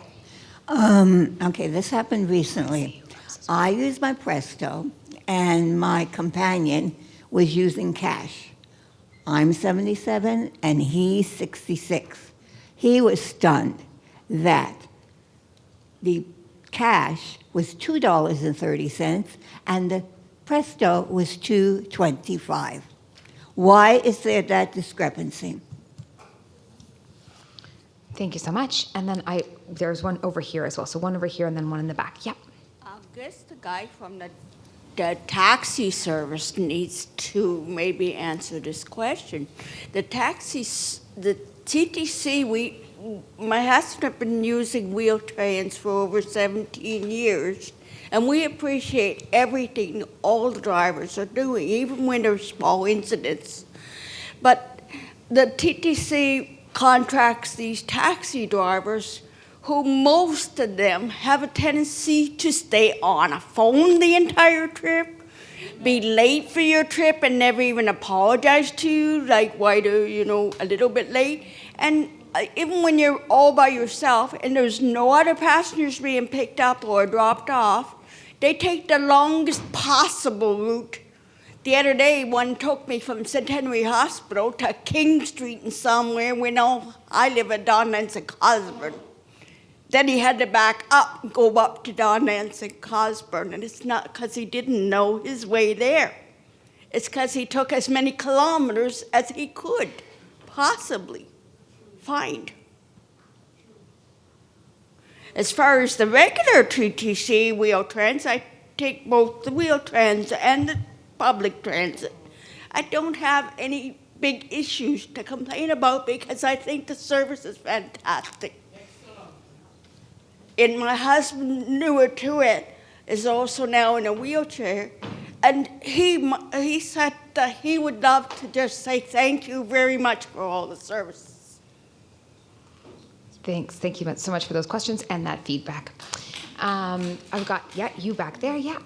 Okay, this happened recently. I used my Presto, and my companion was using cash. I'm 77, and he's 66. He was stunned that the Cash was $2.30, and the Presto was $2.25. Why is there that discrepancy? Thank you so much. And then there's one over here as well. So one over here and then one in the back. Yep. I guess the guy from the taxi service needs to maybe answer this question. The TTC, my husband have been using wheel trains for over 17 years, and we appreciate everything all the drivers are doing, even when there's small incidents. But the TTC contracts these taxi drivers who most of them have a tendency to stay on a phone the entire trip, be late for your trip and never even apologize to you, like why they're, a little bit late. And even when you're all by yourself and there's no other passengers being picked up or dropped off, they take the longest possible route. The other day, one took me from St. Henry Hospital to King Street and somewhere when I live at Don Nancy Cosburn. Then he had to back up and go up to Don Nancy Cosburn, and it's not because he didn't know his way there. It's because he took as many kilometers as he could possibly find. As far as the regular TTC Wheel-Trans, I take both the Wheel-Trans and the public transit. I don't have any big issues to complain about because I think the service is fantastic. And my husband, newer to it, is also now in a wheelchair. And he said that he would love to just say thank you very much for all the services. Thanks. Thank you so much for those questions and that feedback. I've got, you back there, yeah.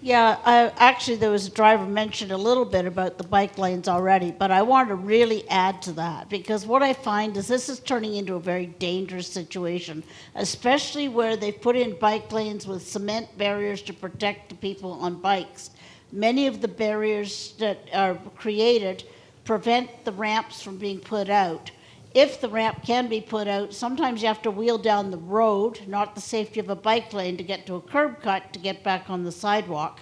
Yeah, actually, there was a driver mentioned a little bit about the bike lanes already, but I want to really add to that because what I find is this is turning into a very dangerous situation, especially where they've put in bike lanes with cement barriers to protect the people on bikes. Many of the barriers that are created prevent the ramps from being put out. If the ramp can be put out, sometimes you have to wheel down the road, not the safety of a bike lane, to get to a curb cut to get back on the sidewalk.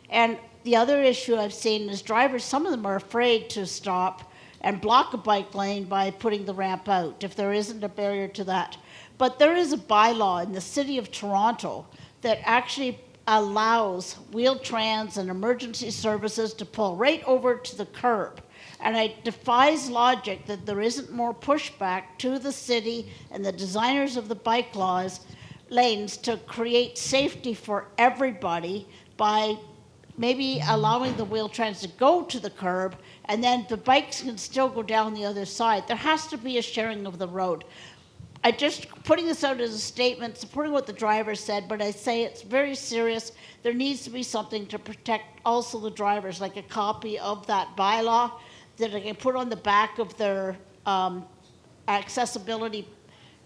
And the other issue I've seen is drivers, some of them are afraid to stop and block a bike lane by putting the ramp out, if there isn't a barrier to that. But there is a bylaw in the city of Toronto that actually allows Wheel-Trans and emergency services to pull right over to the curb. And it defies logic that there isn't more pushback to the city and the designers of the bike lanes to create safety for everybody by maybe allowing the Wheel-Trans to go to the curb and then the bikes can still go down the other side. There has to be a sharing of the road. I just putting this out as a statement, supporting what the driver said, but I say it's very serious. There needs to be something to protect also the drivers, like a copy of that bylaw that they can put on the back of their accessibility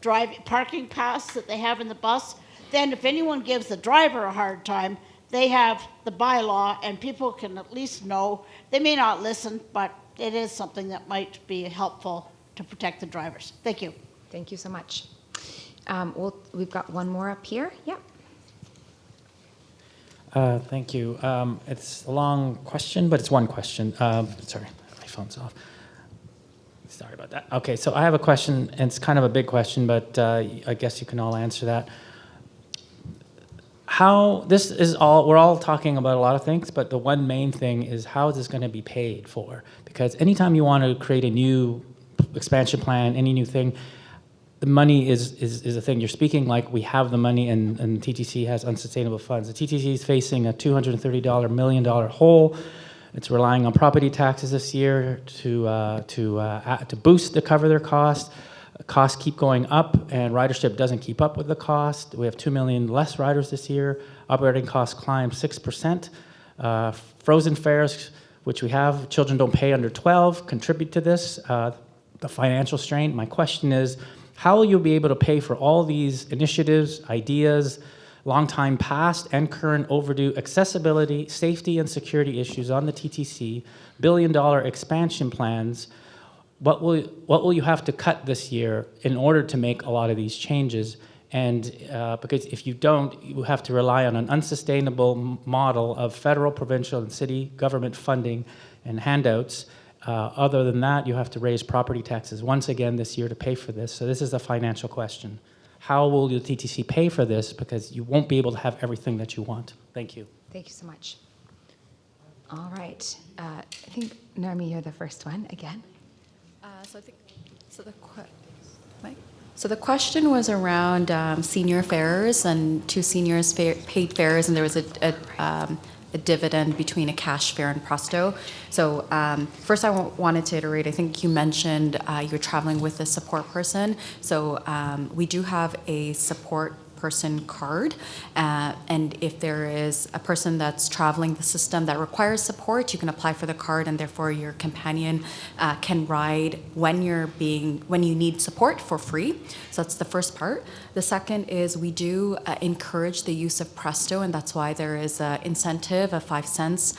parking pass that they have in the bus. Then if anyone gives the driver a hard time, they have the bylaw and people can at least know. They may not listen, but it is something that might be helpful to protect the drivers. Thank you. Thank you so much. We've got one more up here. Yeah. Thank you. It's a long question, but it's one question. Sorry, my phone's off. Sorry about that. Okay, so I have a question, and it's kind of a big question, but I guess you can all answer that. This is all, we're all talking about a lot of things, but the one main thing is how is this going to be paid for? Because anytime you want to create a new expansion plan, any new thing, the money is a thing. You're speaking like we have the money and TTC has unsustainable funds. The TTC is facing a $230 million hole. It's relying on property taxes this year to boost to cover their costs. Costs keep going up, and ridership doesn't keep up with the cost. We have 2 million less riders this year. Operating costs climb 6%. Frozen fares, which we have, children don't pay under 12, contribute to this, the financial strain. My question is, how will you be able to pay for all these initiatives, ideas, long time past and current overdue accessibility, safety, and security issues on the TTC, billion-dollar expansion plans? What will you have to cut this year in order to make a lot of these changes? And because if you don't, you have to rely on an unsustainable model of federal, provincial, and city government funding and handouts. Other than that, you have to raise property taxes once again this year to pay for this. So this is a financial question. How will the TTC pay for this? Because you won't be able to have everything that you want. Thank you. Thank you so much. All right. I think, Narmi, you're the first one again. So the question was around senior fares and two seniors paid fares, and there was a dividend between a cash fare and Presto. So first I wanted to iterate, I think you mentioned you're traveling with a support person. So we do have a support person card, and if there is a person that's traveling the system that requires support, you can apply for the card, and therefore your companion can ride when you need support for free. So that's the first part. The second is we do encourage the use of Presto, and that's why there is an incentive of 5 cents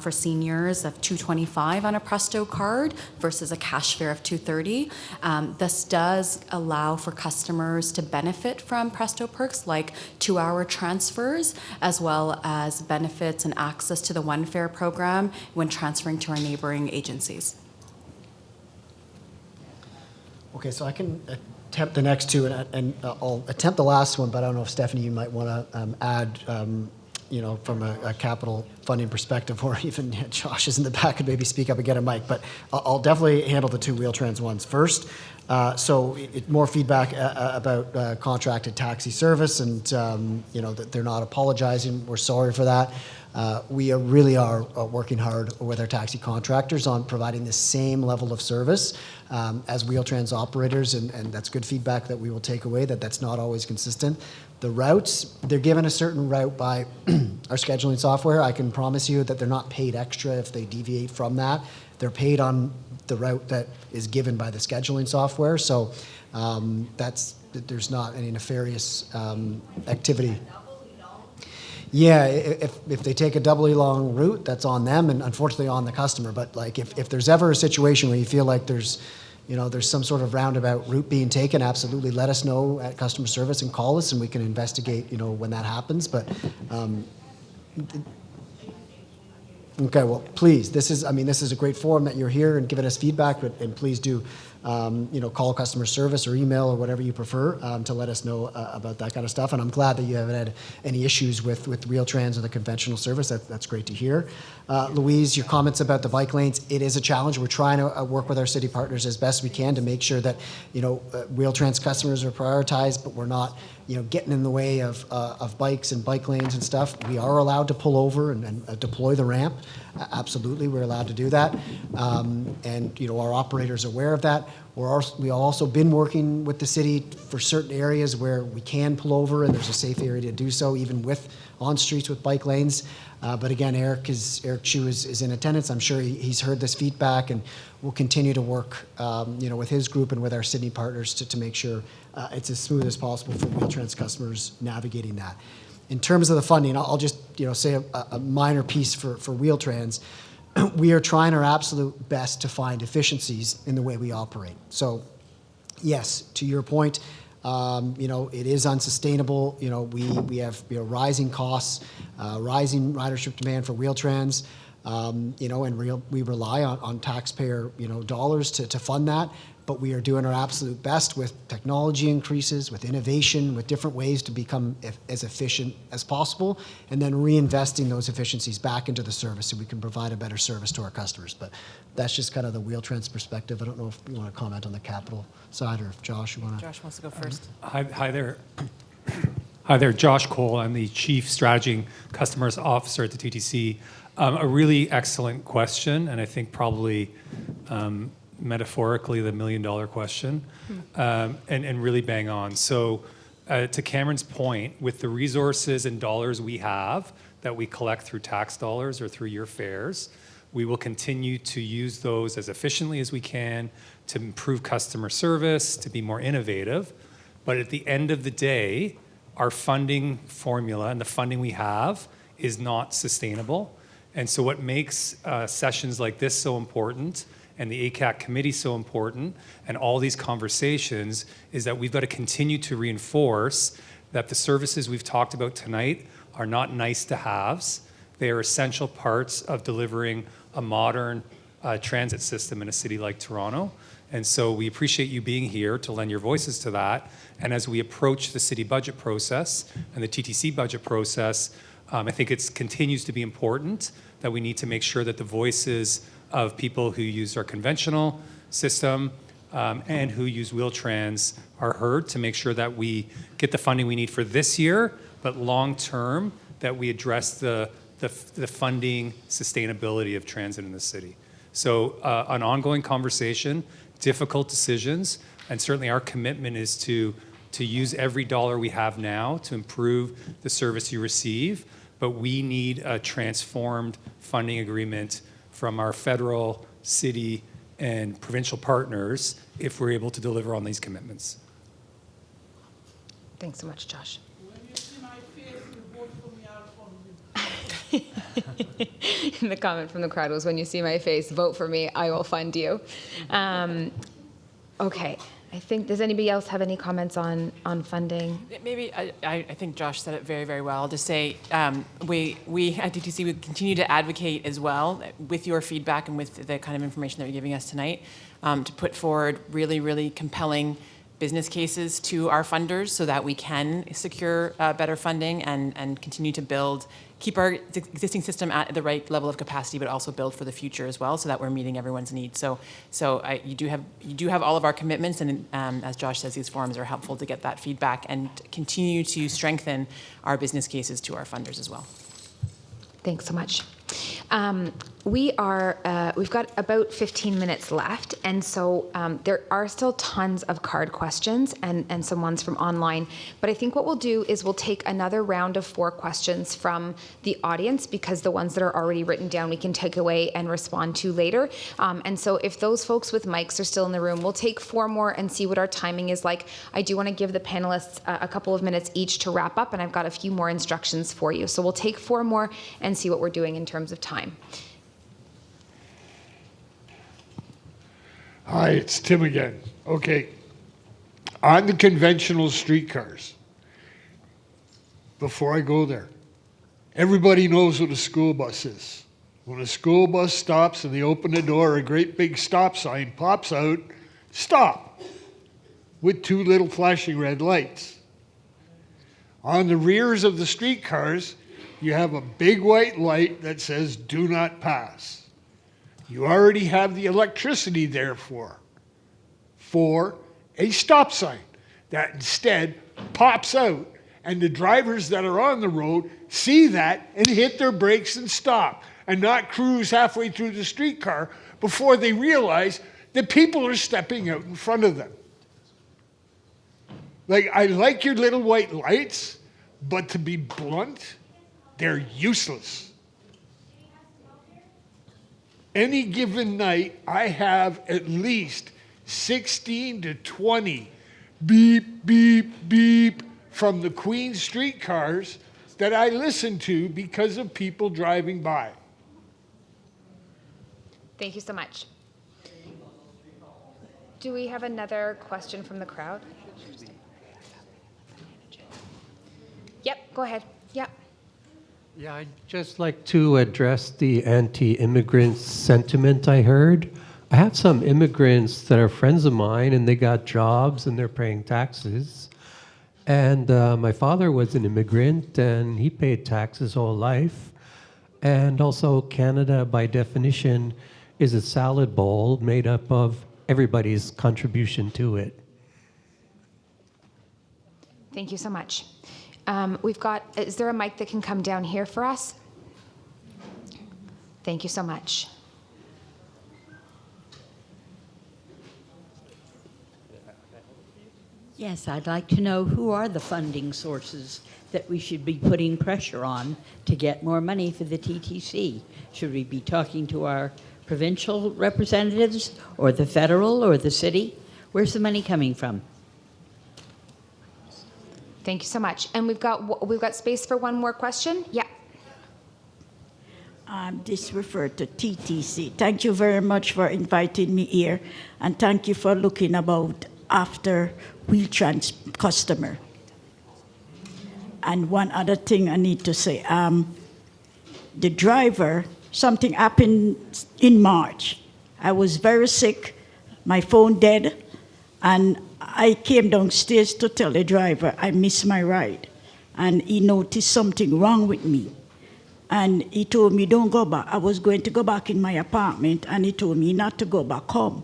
for seniors of $2.25 on a Presto card versus a cash fare of $2.30. This does allow for customers to benefit from Presto perks like 2-hour transfers, as well as benefits and access to the One Fare program when transferring to our neighboring agencies. Okay, so I can attempt the next two, and I'll attempt the last one, but I don't know if Stephanie, you might want to add, from a capital funding perspective, or even Josh is in the back could maybe speak up and get a mic, but I'll definitely handle the two Wheel-Trans ones first. So more feedback about contracted taxi service, and that they're not apologizing. We're sorry for that. We really are working hard with our taxi contractors on providing the same level of service as Wheel-Trans operators, and that's good feedback that we will take away, that's not always consistent. The routes, they're given a certain route by our scheduling software. I can promise you that they're not paid extra if they deviate from that. They're paid on the route that is given by the scheduling software. So there's not any nefarious activity. Yeah, if they take a doubly long route, that's on them and unfortunately on the customer. But like if there's ever a situation where you feel like there's some sort of roundabout route being taken, absolutely let us know at customer service and call us, and we can investigate, when that happens. But okay, well, please, this is a great forum that you're here and giving us feedback, and please do, call customer service or email or whatever you prefer to let us know about that kind of stuff. And I'm glad that you haven't had any issues with Wheel-Trans or the conventional service. That's great to hear. Louise, your comments about the bike lanes, it is a challenge. We're trying to work with our city partners as best we can to make sure that, Wheel-Trans customers are prioritized, but we're not, getting in the way of bikes and bike lanes and stuff. We are allowed to pull over and deploy the ramp. Absolutely, we're allowed to do that. And, our operators are aware of that. We've also been working with the city for certain areas where we can pull over and there's a safe area to do so, even on streets with bike lanes. But again, Eric Chu is in attendance. I'm sure he's heard this feedback, and we'll continue to work, with his group and with our city partners to make sure it's as smooth as possible for Wheel-Trans customers navigating that. In terms of the funding, I'll just say a minor piece for Wheel-Trans. We are trying our absolute best to find efficiencies in the way we operate. So, yes, to your point, it is unsustainable. We have rising costs, rising ridership demand for Wheel-Trans, and we rely on taxpayer dollars to fund that. But we are doing our absolute best with technology increases, with innovation, with different ways to become as efficient as possible, and then reinvesting those efficiencies back into the service so we can provide a better service to our customers. But that's just kind of the Wheel-Trans perspective. I don't know if you want to comment on the capital side, or if Josh, you want to. Josh wants to go first. Hi there. Hi there, Josh Cole. I'm the Chief Strategy and Customers Officer at the TTC. A really excellent question, and I think probably metaphorically the $1 million question, and really bang on. So to Cameron's point, with the resources and dollars we have that we collect through tax dollars or through your fares, we will continue to use those as efficiently as we can to improve customer service, to be more innovative. But at the end of the day, our funding formula and the funding we have is not sustainable. And so what makes sessions like this so important and the ACAT committee so important, and all these conversations, is that we've got to continue to reinforce that the services we've talked about tonight are not nice to haves. They are essential parts of delivering a modern transit system in a city like Toronto. And so we appreciate you being here to lend your voices to that. And as we approach the city budget process and the TTC budget process, I think it continues to be important that we need to make sure that the voices of people who use our conventional system and who use Wheel-Trans are heard, to make sure that we get the funding we need for this year, but long term, that we address the funding sustainability of transit in the city. So an ongoing conversation, difficult decisions, and certainly our commitment is to use every dollar we have now to improve the service you receive, but we need a transformed funding agreement from our federal, city, and provincial partners if we're able to deliver on these commitments. Thanks so much, Josh. When you see my face, you vote for me, I'll fund you. The comment from the crowd was, when you see my face, vote for me, I will fund you. Okay, I think, does anybody else have any comments on funding? Maybe I think Josh said it very, very well. I'll just say we at TTC would continue to advocate as well with your feedback and with the kind of information that you're giving us tonight to put forward really, really compelling business cases to our funders so that we can secure better funding and continue to keep our existing system at the right level of capacity, but also build for the future as well, so that we're meeting everyone's needs. So you do have all of our commitments, and as Josh says, these forums are helpful to get that feedback and continue to strengthen our business cases to our funders as well. Thanks so much. We've got about 15 minutes left, and so there are still tons of card questions and some ones from online. But I think what we'll do is we'll take another round of 4 questions from the audience, because the ones that are already written down we can take away and respond to later. And so if those folks with mics are still in the room, we'll take 4 more and see what our timing is like. I do want to give the panelists a couple of minutes each to wrap up, and I've got a few more instructions for you. So we'll take 4 more and see what we're doing in terms of time. Hi, it's Tim again. Okay, on the conventional streetcars, before I go there, everybody knows what a school bus is. When a school bus stops and they open the door, a great big stop sign pops out, stop, with 2 little flashing red lights. On the rears of the streetcars, you have a big white light that says, do not pass. You already have the electricity there for a stop sign that instead pops out, and the drivers that are on the road see that and hit their brakes and stop, and not cruise halfway through the streetcar before they realize that people are stepping out in front of them. Like, I like your little white lights, but to be blunt, they're useless. Any given night, I have at least 16 to 20 beep, beep, beep from the Queen streetcars that I listen to because of people driving by. Thank you so much. Do we have another question from the crowd? Yep, go ahead. Yep. Yeah, I'd just like to address the anti-immigrant sentiment I heard. I have some immigrants that are friends of mine, and they got jobs and they're paying taxes. And my father was an immigrant, and he paid taxes all life. And also, Canada, by definition, is a salad bowl made up of everybody's contribution to it. Thank you so much. Is there a mic that can come down here for us? Thank you so much. Yes, I'd like to know, who are the funding sources that we should be putting pressure on to get more money for the TTC? Should we be talking to our provincial representatives, or the federal, or the city? Where's the money coming from? Thank you so much. And we've got space for one more question. Yeah. This referred to TTC. Thank you very much for inviting me here, and thank you for looking about after Wheel-Trans customer. And one other thing I need to say, the driver, something happened in March. I was very sick, my phone dead, and I came downstairs to tell the driver I missed my ride. And he noticed something wrong with me. And he told me, don't go back. I was going to go back in my apartment, and he told me not to go back home.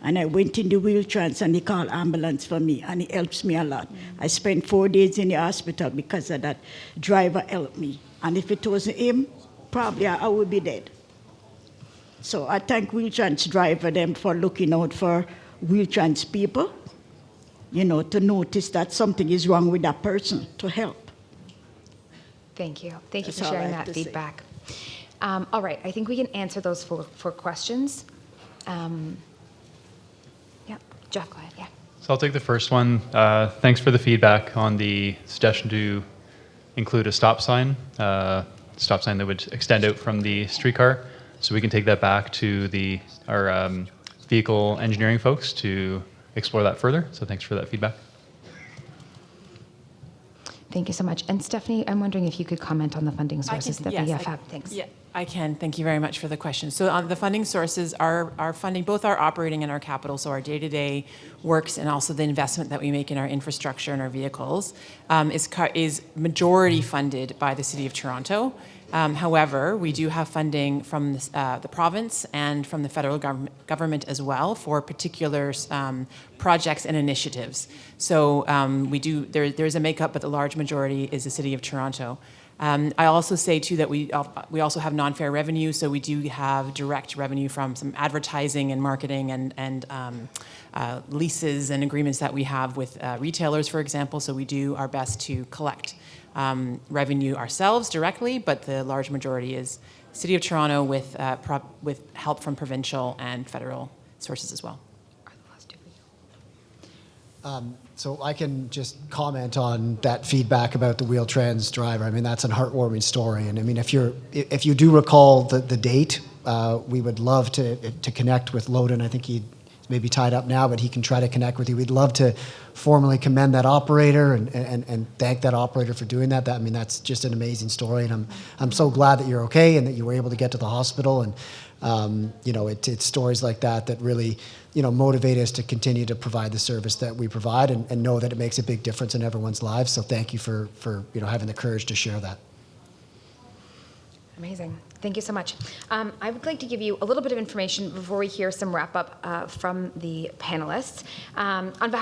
And I went in the Wheel-Trans, and he called ambulance for me, and he helps me a lot. I spent 4 days in the hospital because of that. Driver helped me. And if it wasn't him, probably I would be dead. So I thank Wheel-Trans driver them for looking out for Wheel-Trans people, to notice that something is wrong with that person, to help. Thank you. Thank you That's for all I sharing have that to say. feedback. All right, I think we can answer those four questions. Yeah, Jeff, go ahead. Yeah. So I'll take the first one. Thanks for the feedback on the suggestion to include a stop sign that would extend out from the streetcar. So we can take that back to our vehicle engineering folks to explore that further. So thanks for that feedback. Thank you so much. And Stephanie, I'm wondering if you could comment on the funding sources that we have. Thanks. Yeah, I can. Thank you very much for the question. So on the funding sources, are funding both our operating and our capital, so our day-to-day works and also the investment that we make in our infrastructure and our vehicles is majority funded by the City of Toronto. However, we do have funding from the province and from the federal government as well for particular projects and initiatives. So there's a makeup, but the large majority is the City of Toronto. I also say too that we also have non-fare revenue, so we do have direct revenue from some advertising and marketing and leases and agreements that we have with retailers, for example. So we do our best to collect revenue ourselves directly, but the large majority is City of Toronto with help from provincial and federal sources as well. So I can just comment on that feedback about the Wheel-Trans driver. I mean, that's a heartwarming story. And I mean, if you do recall the date, we would love to connect with Loden. I think he's maybe tied up now, but he can try to connect with you. We'd love to formally commend that operator and thank that operator for doing that. I mean, that's just an amazing story. And I'm so glad that you're okay and that you were able to get to the hospital. And it's stories like that really, motivate us to continue to provide the service that we provide and know that it makes a big difference in everyone's lives. So thank you for having the courage to share that. Amazing. Thank you so much. I would like to give you a little bit of information before we hear some wrap up from the panelists.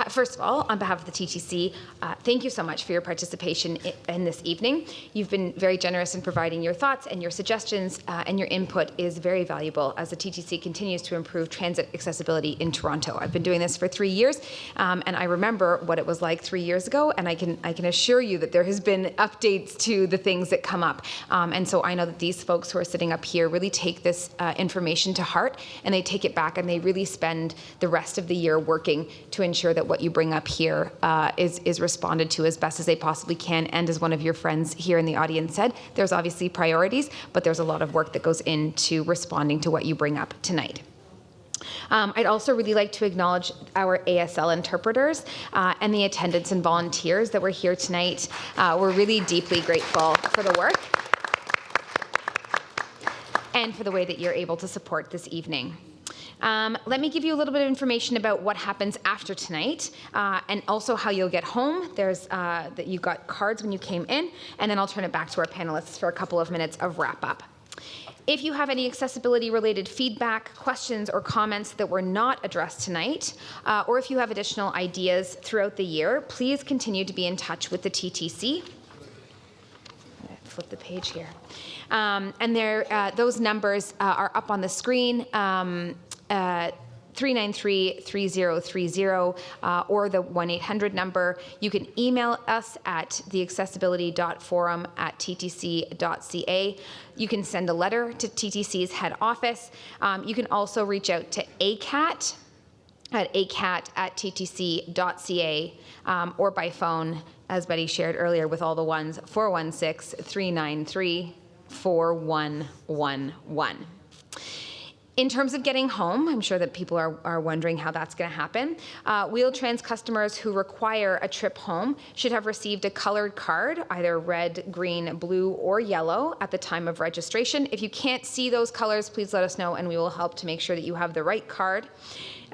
First of all, on behalf of the TTC, thank you so much for your participation in this evening. You've been very generous in providing your thoughts and your suggestions, and your input is very valuable as the TTC continues to improve transit accessibility in Toronto. I've been doing this for 3 years, and I remember what it was like 3 years ago, and I can assure you that there has been updates to the things that come up. And so I know that these folks who are sitting up here really take this information to heart, and they take it back and they really spend the rest of the year working to ensure that what you bring up here is responded to as best as they possibly can. And as one of your friends here in the audience said, there's obviously priorities, but there's a lot of work that goes into responding to what you bring up tonight. I'd also really like to acknowledge our ASL interpreters and the attendants and volunteers that were here tonight. We're really deeply grateful for the work and for the way that you're able to support this evening. Let me give you a little bit of information about what happens after tonight, and also how you'll get home. There's that you got cards when you came in, and then I'll turn it back to our panelists for a couple of minutes of wrap up. If you have any accessibility related feedback, questions, or comments that were not addressed tonight, or if you have additional ideas throughout the year, please continue to be in touch with the TTC. Flip the page here. And those numbers are up on the screen, 393-3030, or the 1-800 number. You can email us at theaccessibility.forum@ttc.ca. You can send a letter to TTC's head office. You can also reach out to ACAT at acat@ttc.ca, or by phone, as Betty shared earlier with all the ones, 416-393 4111. In terms of getting home, I'm sure that people are wondering how that's going to happen. Wheel-Trans customers who require a trip home should have received a colored card, either red, green, blue, or yellow, at the time of registration. If you can't see those colors, please let us know, and we will help to make sure that you have the right card.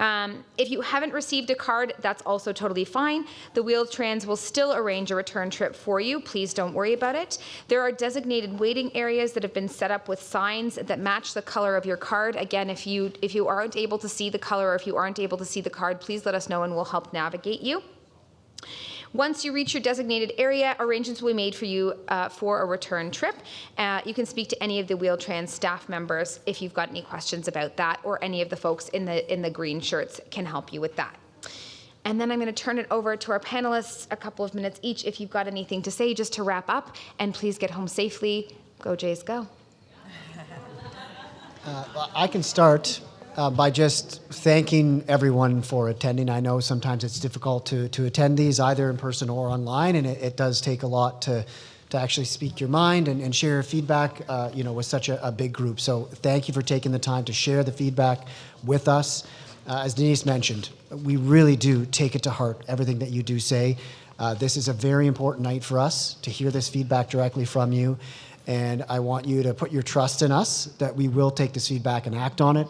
If you haven't received a card, that's also totally fine. The Wheel-Trans will still arrange a return trip for you. Please don't worry about it. There are designated waiting areas that have been set up with signs that match the color of your card. Again, if you aren't able to see the color, or if you aren't able to see the card, please let us know and we'll help navigate you. Once you reach your designated area, arrangements will be made for you for a return trip. You can speak to any of the Wheel-Trans staff members if you've got any questions about that, or any of the folks in the green shirts can help you with that. And then I'm going to turn it over to our panelists, a couple of minutes each, if you've got anything to say, just to wrap up. And please get home safely. Go Jays, go. I can start by just thanking everyone for attending. I know sometimes it's difficult to attend these either in person or online, and it does take a lot to actually speak your mind and share your feedback, with such a big group. So thank you for taking the time to share the feedback with us. As Denise mentioned, we really do take it to heart, everything that you do say. This is a very important night for us to hear this feedback directly from you. And I want you to put your trust in us that we will take this feedback and act on it,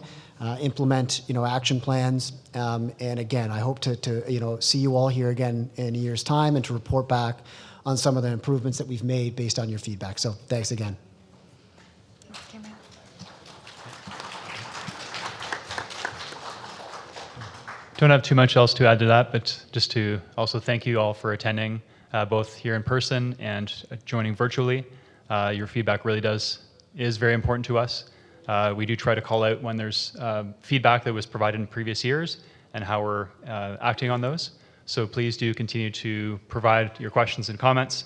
implement, action plans. And again, I hope to see you all here again in a year's time and to report back on some of the improvements that we've made based on your feedback. So thanks again. Don't have too much else to add to that, but just to also thank you all for attending, both here in person and joining virtually. Your feedback really is very important to us. We do try to call out when there's feedback that was provided in previous years and how we're acting on those. So please do continue to provide your questions and comments,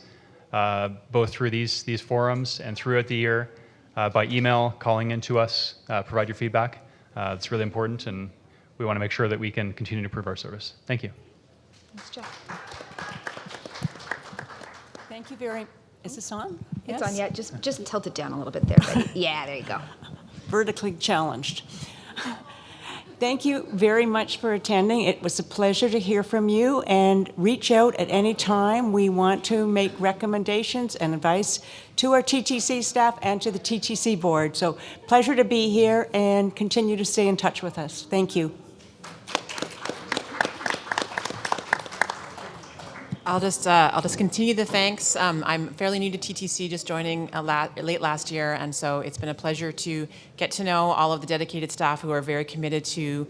both through these forums and throughout the year, by email, calling in to us, provide your feedback. It's really important, and we want to make sure that we can continue to improve our service. Thank you. Thanks, Jeff. Thank you very much. Is this on? It's on, yeah. Just tilt it down a little bit there. Yeah, there you go. Vertically challenged. Thank you very much for attending. It was a pleasure to hear from you, and reach out at any time. We want to make recommendations and advice to our TTC staff and to the TTC board. So pleasure to be here, and continue to stay in touch with us. Thank you. I'll just continue the thanks. I'm fairly new to TTC, just joining late last year, and so it's been a pleasure to get to know all of the dedicated staff who are very committed to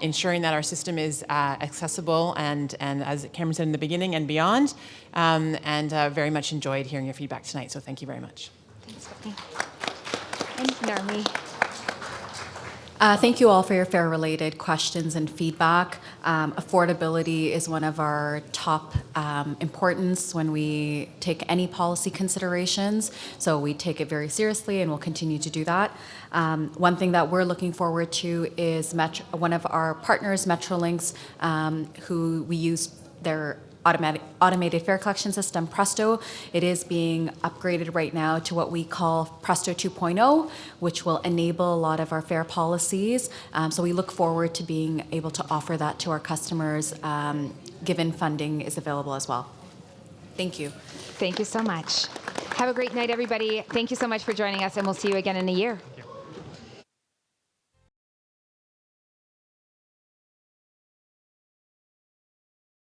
ensuring that our system is accessible and as Cameron said in the beginning, and beyond, and very much enjoyed hearing your feedback tonight, so thank you very much. Thanks, Stephanie. And Narmi. Thank you all for your fare-related questions and feedback. Affordability is one of our top importance when we take any policy considerations, so we take it very seriously and we'll continue to do that. One thing that we're looking forward to is one of our partners, Metrolinx, who we use their automated fare collection system, Presto. It is being upgraded right now to what we call Presto 2.0, which will enable a lot of our fare policies. So we look forward to being able to offer that to our customers, given funding is available as well. Thank you. Thank you so much. Have a great night, everybody. Thank you so much for joining us, and we'll see you again in a year.